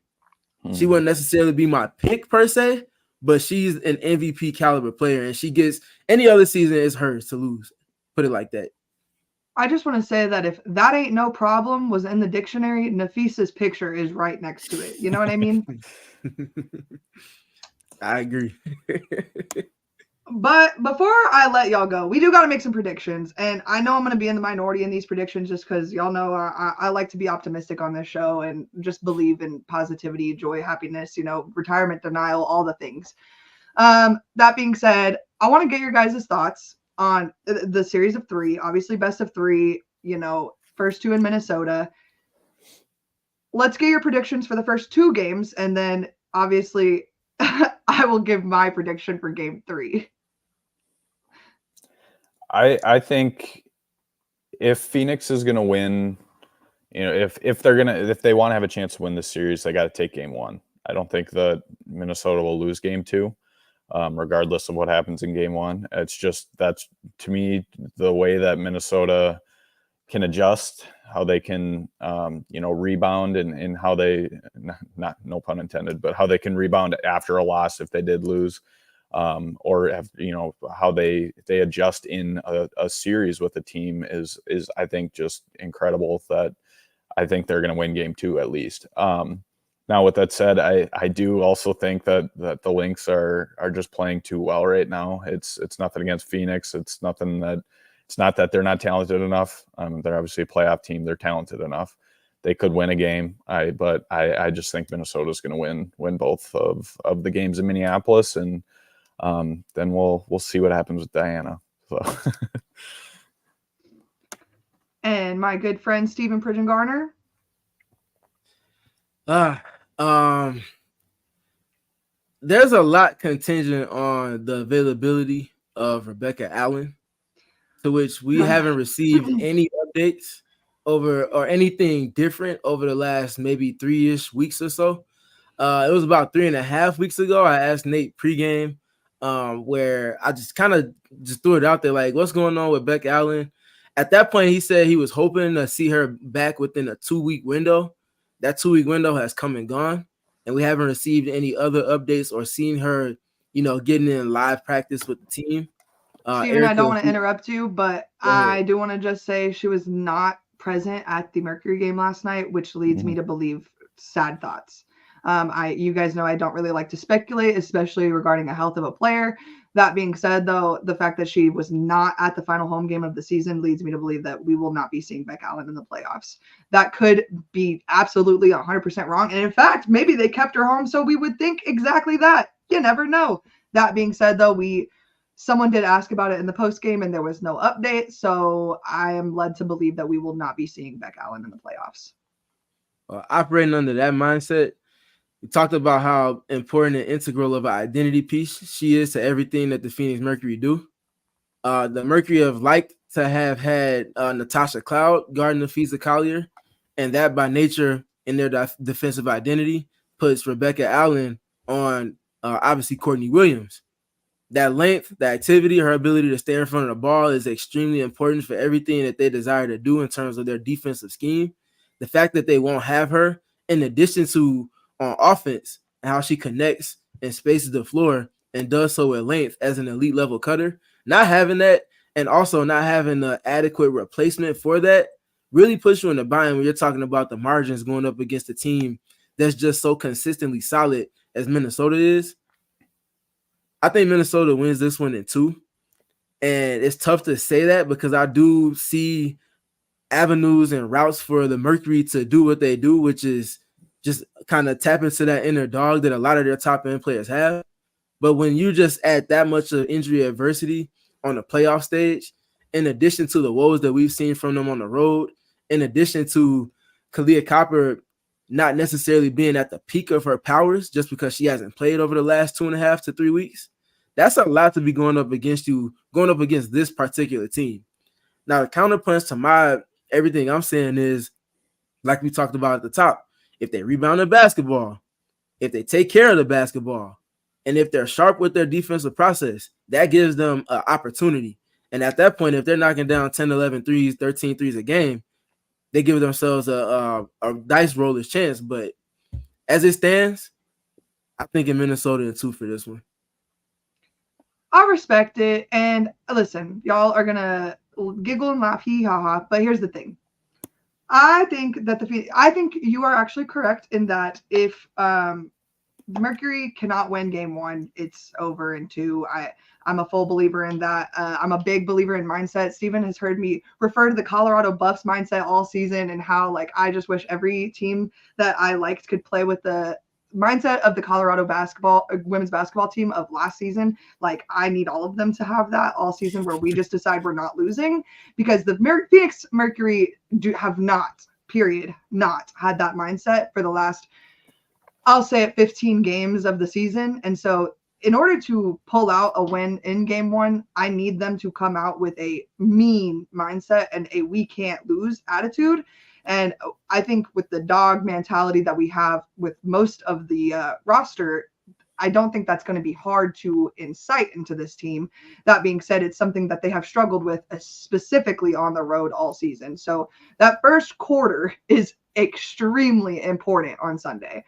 She wouldn't necessarily be my pick per se, but she's an MVP caliber player, and she gets any other season is hers to lose. Put it like that. I just want to say that if that ain't no problem was in the dictionary, Napheesa's picture is right next to it. You know what I mean? I agree. But before I let y'all go, we do got to make some predictions. And I know I'm going to be in the minority in these predictions just because y'all know I like to be optimistic on this show and just believe in positivity, joy, happiness, retirement denial, all the things. That being said, I want to get your guys' thoughts on the series of 3, obviously best of 3, first 2 in Minnesota. Let's get your predictions for the first 2 games. And then obviously I will give my prediction for game 3. I think if Phoenix is going to win, if they want to have a chance to win this series, they got to take game 1. I don't think that Minnesota will lose game 2, regardless of what happens in game 1. It's just, that's to me, the way that Minnesota can adjust, how they can, rebound and how they, not no pun intended, but how they can rebound after a loss if they did lose. Or have, how they adjust in a series with a team is I think just incredible. That I think they're going to win game 2 at least. Now with that said, I do also think that the Lynx are just playing too well right now. It's nothing against Phoenix. It's not that they're not talented enough. They're obviously a playoff team. They're talented enough. They could win a game. But I just think Minnesota's going to win both of the games in Minneapolis, and then we'll see what happens with Diana. So. And my good friend Stephen Pridgeon Garner. There's a lot contingent on the availability of Rebecca Allen, to which we haven't received any updates over or anything different over the last maybe 3-ish weeks or so. It was about 3.5 weeks ago. I asked Nate pregame, where I just kind of threw it out there, like, what's going on with Beck Allen? At that point, he said he was hoping to see her back within a 2-week window. That 2-week window has come and gone, and we haven't received any other updates or seen her, getting in live practice with the team. Steven, Erika, I don't want to interrupt you, but I do want to just say she was not present at the Mercury game last night, which leads me to believe sad thoughts. You guys know I don't really like to speculate, especially regarding the health of a player. That being said, though, the fact that she was not at the final home game of the season leads me to believe that we will not be seeing Beck Allen in the playoffs. That could be absolutely 100% wrong. And in fact, maybe they kept her home so we would think exactly that. You never know. That being said, though, someone did ask about it in the post game and there was no update. So I am led to believe that we will not be seeing Beck Allen in the playoffs. Operating under that mindset, we talked about how important and integral of an identity piece she is to everything that the Phoenix Mercury do. The Mercury have liked to have had Natasha Cloud guarding Napheesa Collier, and that by nature in their defensive identity puts Rebecca Allen on obviously Courtney Williams. That length, the activity, her ability to stay in front of the ball is extremely important for everything that they desire to do in terms of their defensive scheme. The fact that they won't have her, in addition to on offense and how she connects and spaces the floor and does so at length as an elite level cutter, not having that and also not having the adequate replacement for that really puts you in the bind when you're talking about the margins going up against a team that's just so consistently solid as Minnesota is. I think Minnesota wins this one in 2. And it's tough to say that because I do see avenues and routes for the Mercury to do what they do, which is just kind of tap into that inner dog that a lot of their top end players have. But when you just add that much of injury adversity on the playoff stage, in addition to the woes that we've seen from them on the road, in addition to Collier Copper not necessarily being at the peak of her powers just because she hasn't played over the last 2.5 to 3 weeks, that's a lot to be going up against this particular team. Now, the counterpunch to everything I'm saying is, like we talked about at the top, if they rebound the basketball, if they take care of the basketball, and if they're sharp with their defensive process, that gives them an opportunity. And at that point, if they're knocking down 10, 11 threes, 13 threes a game, they give themselves a dice roller's chance. But as it stands, I think in Minnesota in 2 for this one. I respect it. And listen, y'all are going to giggle and laugh, hee ha ha. But here's the thing. I think you are actually correct in that if Mercury cannot win game 1, it's over in 2. I'm a full believer in that. I'm a big believer in mindset. Steven has heard me refer to the Colorado Buffs mindset all season and how I just wish every team that I liked could play with the mindset of the Colorado women's basketball team of last season. I need all of them to have that all season where we just decide we're not losing, because the Phoenix Mercury have not had that mindset for the last, I'll say it, 15 games of the season. And so in order to pull out a win in game 1, I need them to come out with a mean mindset and a we can't lose attitude. And I think with the dog mentality that we have with most of the roster, I don't think that's going to be hard to incite into this team. That being said, it's something that they have struggled with, specifically on the road all season. So that first quarter is extremely important on Sunday.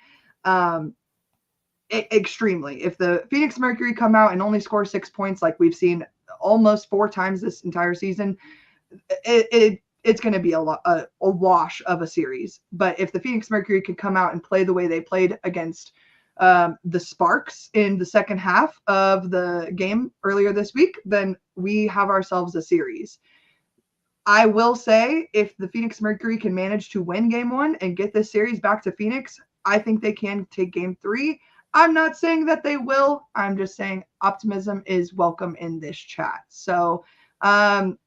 Extremely. If the Phoenix Mercury come out and only score 6 points like we've seen almost 4 times this entire season, it's going to be a wash of a series. But if the Phoenix Mercury could come out and play the way they played against the Sparks in the second half of the game earlier this week, then we have ourselves a series. I will say, if the Phoenix Mercury can manage to win game 1 and get this series back to Phoenix, I think they can take game 3. I'm not saying that they will. I'm just saying optimism is welcome in this chat. So I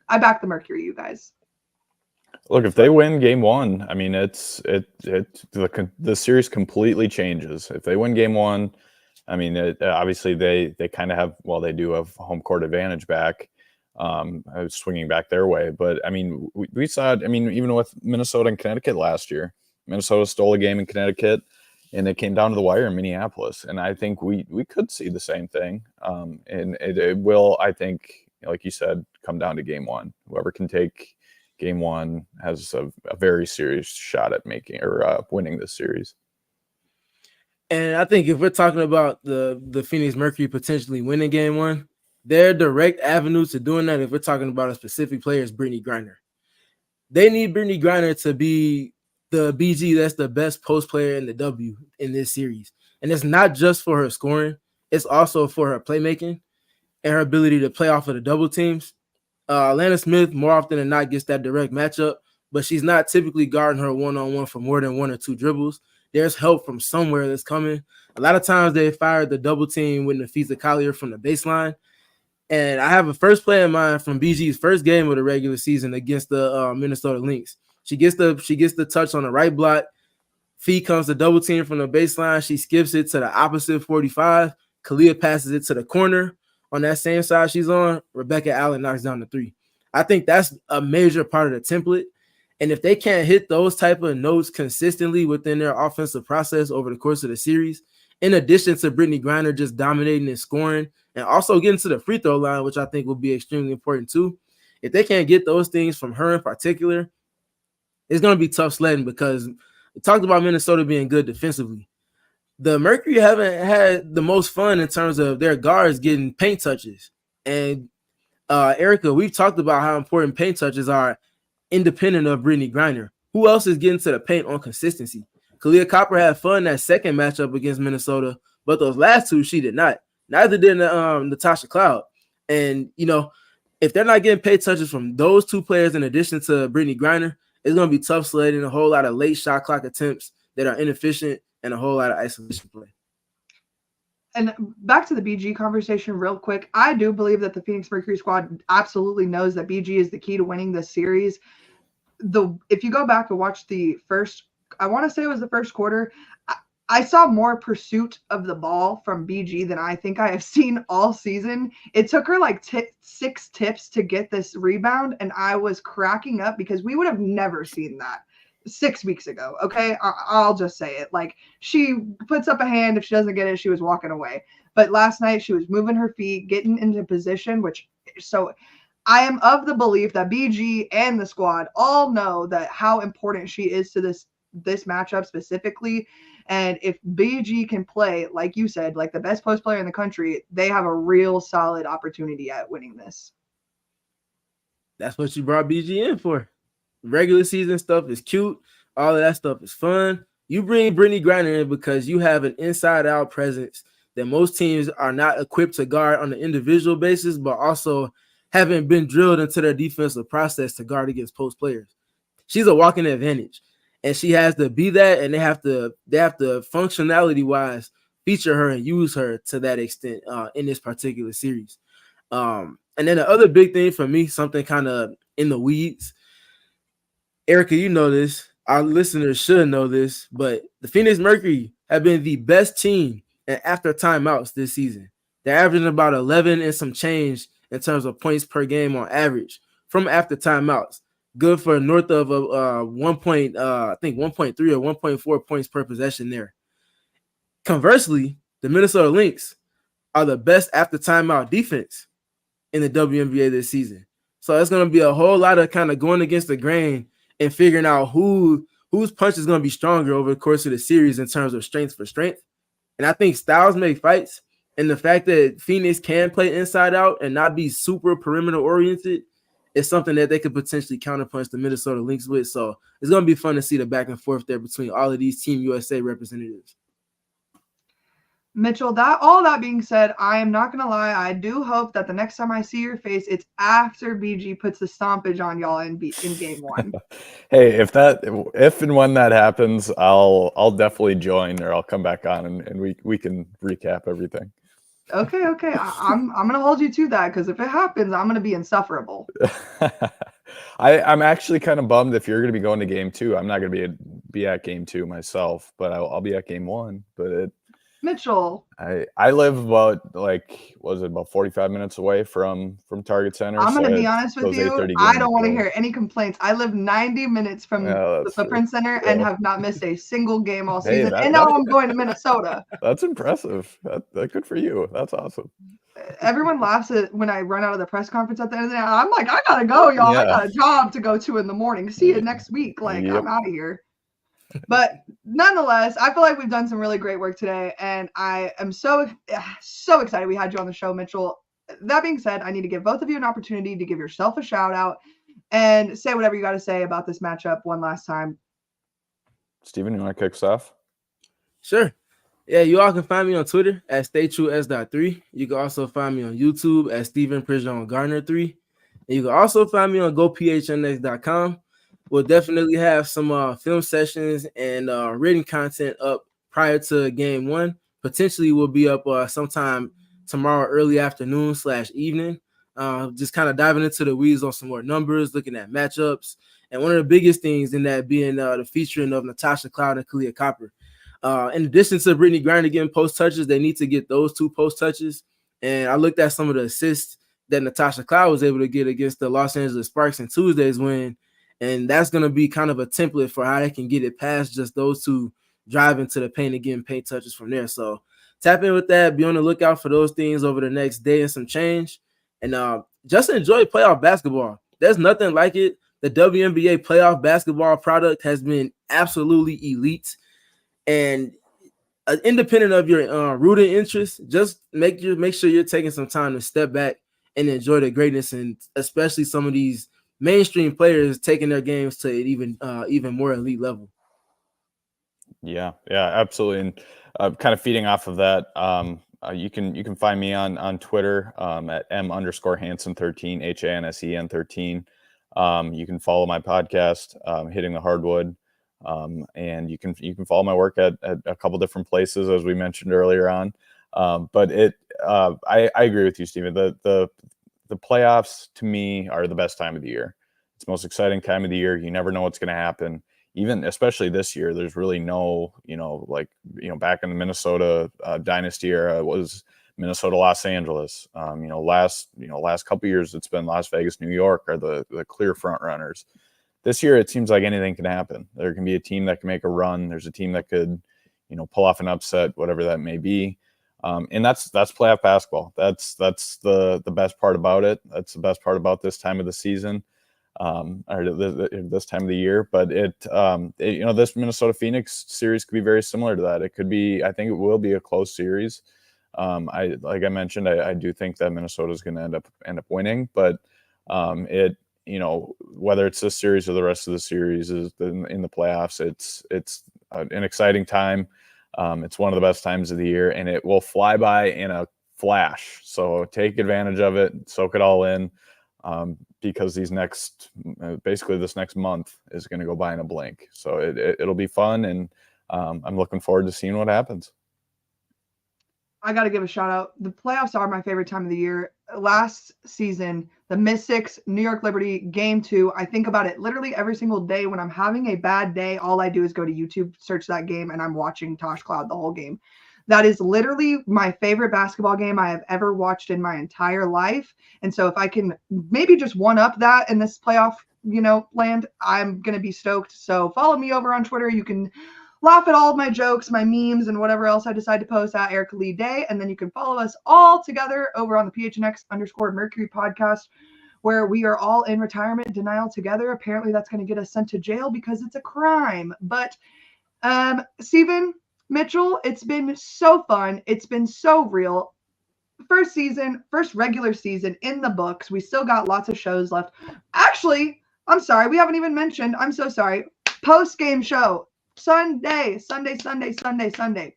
back the Mercury, you guys. Look, if they win game 1, I mean, the series completely changes. If they win game 1, I mean, obviously they kind of have, they do have home court advantage back, swinging back their way. But I mean, we saw it. I mean, even with Minnesota and Connecticut last year, Minnesota stole a game in Connecticut, and it came down to the wire in Minneapolis. And I think we could see the same thing. And it will, I think, like you said, come down to game 1. Whoever can take game 1 has a very serious shot at making or winning this series. And I think if we're talking about the Phoenix Mercury potentially winning game 1, their direct avenue to doing that, if we're talking about a specific player, is Brittney Griner. They need Brittney Griner to be the BG that's the best post player in the W in this series. And it's not just for her scoring, it's also for her playmaking and her ability to play off of the double teams. Lana Smith, more often than not, gets that direct matchup, but she's not typically guarding her one-on-one for more than 1 or 2 dribbles. There's help from somewhere that's coming. A lot of times they fired the double team with Napheesa Collier from the baseline. And I have a first play in mind from BG's first game of the regular season against the Minnesota Lynx. She gets the touch on the right block. Fee comes to double team from the baseline. She skips it to the opposite 45. Collier passes it to the corner. On that same side she's on, Rebecca Allen knocks down the 3. I think that's a major part of the template. And if they can't hit those type of notes consistently within their offensive process over the course of the series, in addition to Brittney Griner just dominating and scoring and also getting to the free throw line, which I think will be extremely important too, if they can't get those things from her in particular, it's going to be tough sledding, because we talked about Minnesota being good defensively. The Mercury haven't had the most fun in terms of their guards getting paint touches. And Erika, we've talked about how important paint touches are independent of Brittney Griner. Who else is getting to the paint on consistency? Collier Copper had fun that second matchup against Minnesota, but those last two she did not. Neither did Natasha Cloud. And if they're not getting paid touches from those two players in addition to Brittany Griner, it's going to be tough sledding, a whole lot of late shot clock attempts that are inefficient, and a whole lot of isolation play. And back to the BG conversation real quick. I do believe that the Phoenix Mercury squad absolutely knows that BG is the key to winning this series. If you go back and watch the first, I want to say it was the first quarter, I saw more pursuit of the ball from BG than I think I have seen all season. It took her like 6 tips to get this rebound, and I was cracking up because we would have never seen that 6 weeks ago. Okay, I'll just say it. Like, she puts up a hand. If she doesn't get it, she was walking away. But last night she was moving her feet, getting into position, so I am of the belief that BG and the squad all know that how important she is to this matchup specifically. And if BG can play, like you said, like the best post player in the country, they have a real solid opportunity at winning this. That's what you brought BG in for. Regular season stuff is cute. All of that stuff is fun. You bring Brittany Griner in because you have an inside-out presence that most teams are not equipped to guard on an individual basis, but also haven't been drilled into their defensive process to guard against post players. She's a walking advantage. And she has to be that, and they have to functionality-wise feature her and use her to that extent in this particular series. And then the other big thing for me, something kind of in the weeds, Erika, you know this. Our listeners should know this, but the Phoenix Mercury have been the best team in after timeouts this season. They're averaging about 11 and some change in terms of points per game on average from after timeouts. Good for north of 1.3 or 1.4 points per possession there. Conversely, the Minnesota Lynx are the best after timeout defense in the WNBA this season. So it's going to be a whole lot of kind of going against the grain and figuring out whose punch is going to be stronger over the course of the series in terms of strength for strength. And I think styles make fights. And the fact that Phoenix can play inside out and not be super perimeter oriented is something that they could potentially counterpunch the Minnesota Lynx with. So it's going to be fun to see the back and forth there between all of these Team USA representatives. Mitchell, all that being said, I am not going to lie. I do hope that the next time I see your face, it's after BG puts the stompage on y'all in game 1. Hey, if and when that happens, I'll definitely join, or I'll come back on and we can recap everything. Okay. I'm gonna hold you to that, because if it happens, I'm gonna be insufferable. I'm actually kind of bummed if you're gonna be going to game 2. I'm not gonna be at game 2 myself, but I'll be at game 1. But Mitchell, I live about about 45 minutes away from Target Center. I'm gonna be honest with you. I don't want to hear any complaints. I live 90 minutes from the Footprint Center and have not missed a single game all season. And now I'm going to Minnesota. That's impressive. That's good for you. That's awesome. Everyone laughs at when I run out of the press conference at the end of the day. I'm like, I gotta go, y'all. Yeah. I got a job to go to in the morning. See you next week. I'm out of here. But nonetheless, I feel like we've done some really great work today, and I am so excited we had you on the show, Mitchell. That being said, I need to give both of you an opportunity to give yourself a shout out and say whatever you got to say about this matchup one last time. Steven, you want to kick us off? Sure. Yeah, you all can find me on Twitter at StayTrueS.3. You can also find me on YouTube at Steven Prijon Garner 3. And you can also find me on GoPHNX.com. We'll definitely have some film sessions and written content up prior to game 1. Potentially we'll be up sometime tomorrow early afternoon / evening. Just kind of diving into the weeds on some more numbers, looking at matchups. And one of the biggest things in that being the featuring of Natasha Cloud and Collier Copper. In addition to Brittany Griner getting post touches, they need to get those 2 post touches. And I looked at some of the assists that Natasha Cloud was able to get against the Los Angeles Sparks in Tuesday's win. And that's going to be kind of a template for how they can get it past just those 2 driving to the paint and getting paint touches from there. So tap in with that. Be on the lookout for those things over the next day and some change. And just enjoy playoff basketball. There's nothing like it. The WNBA playoff basketball product has been absolutely elite. And independent of your rooting interest, just make sure you're taking some time to step back and enjoy the greatness, and especially some of these mainstream players taking their games to an even more elite level. Yeah, absolutely. kind of feeding off of that, you can find me on Twitter at M_Hansen13, HANSEN13. You can follow my podcast, Hitting the Hardwood, and you can follow my work at a couple different places, as we mentioned earlier on. But I agree with you, Steven. The playoffs to me are the best time of the year. It's the most exciting time of the year. You never know what's going to happen. Even especially this year, there's really no, back in the Minnesota dynasty era, it was Minnesota, Los Angeles. Last couple of years, it's been Las Vegas, New York are the clear front runners. This year, it seems like anything can happen. There can be a team that can make a run. There's a team that could, pull off an upset, whatever that may be. And that's playoff basketball. That's the best part about it. That's the best part about this time of the season. Or this time of the year, but this Minnesota Phoenix series could be very similar to that. It could be, I think it will be a close series. Like I mentioned, I do think that Minnesota is going to end up winning, but whether it's this series or the rest of the series is in the playoffs, it's an exciting time. It's one of the best times of the year, and it will fly by in a flash. So take advantage of it, soak it all in. Because this next month is going to go by in a blink. So it'll be fun, and I'm looking forward to seeing what happens. I got to give a shout out. The playoffs are my favorite time of the year. Last season, the Mystics, New York Liberty, Game 2, I think about it literally every single day. When I'm having a bad day, all I do is go to YouTube, search that game, and I'm watching Tosh Cloud the whole game. That is literally my favorite basketball game I have ever watched in my entire life. And so if I can maybe just one up that in this playoff, land, I'm going to be stoked. So follow me over on Twitter. You can laugh at all of my jokes, my memes, and whatever else I decide to post at Erika Lee Day. And then you can follow us all together over on the PHNX_Mercury podcast, where we are all in retirement denial together. Apparently that's going to get us sent to jail because it's a crime. But Steven, Mitchell, it's been so fun. It's been so real. First regular season in the books. We still got lots of shows left. Actually, I'm sorry. We haven't even mentioned. I'm so sorry. Post-game show. Sunday.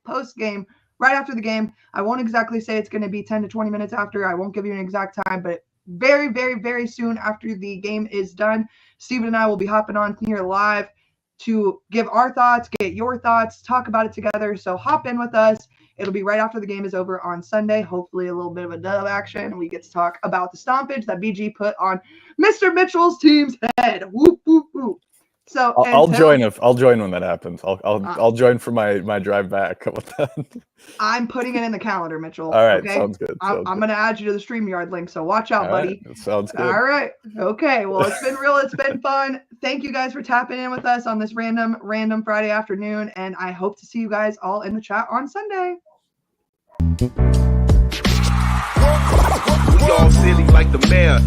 Post-game. Right after the game. I won't exactly say it's going to be 10 to 20 minutes after. I won't give you an exact time, but very, very, very soon after the game is done, Steven and I will be hopping on here live to give our thoughts, get your thoughts, talk about it together. So hop in with us. It'll be right after the game is over on Sunday. Hopefully a little bit of a dub action. We get to talk about the stompage that BG put on Mr. Mitchell's team's head. Whoop, whoop, whoop. So I'll join when that happens. I'll join for my drive back. How about that? I'm putting it in the calendar, Mitchell. All right, okay? sounds good. I'm going to add you to the StreamYard link, so watch out, buddy. Right, sounds good. All right. Okay. Well, it's been real. It's been fun. Thank you guys for tapping in with us on this random Friday afternoon, and I hope to see you guys all in the chat on Sunday. We all silly like the mayor.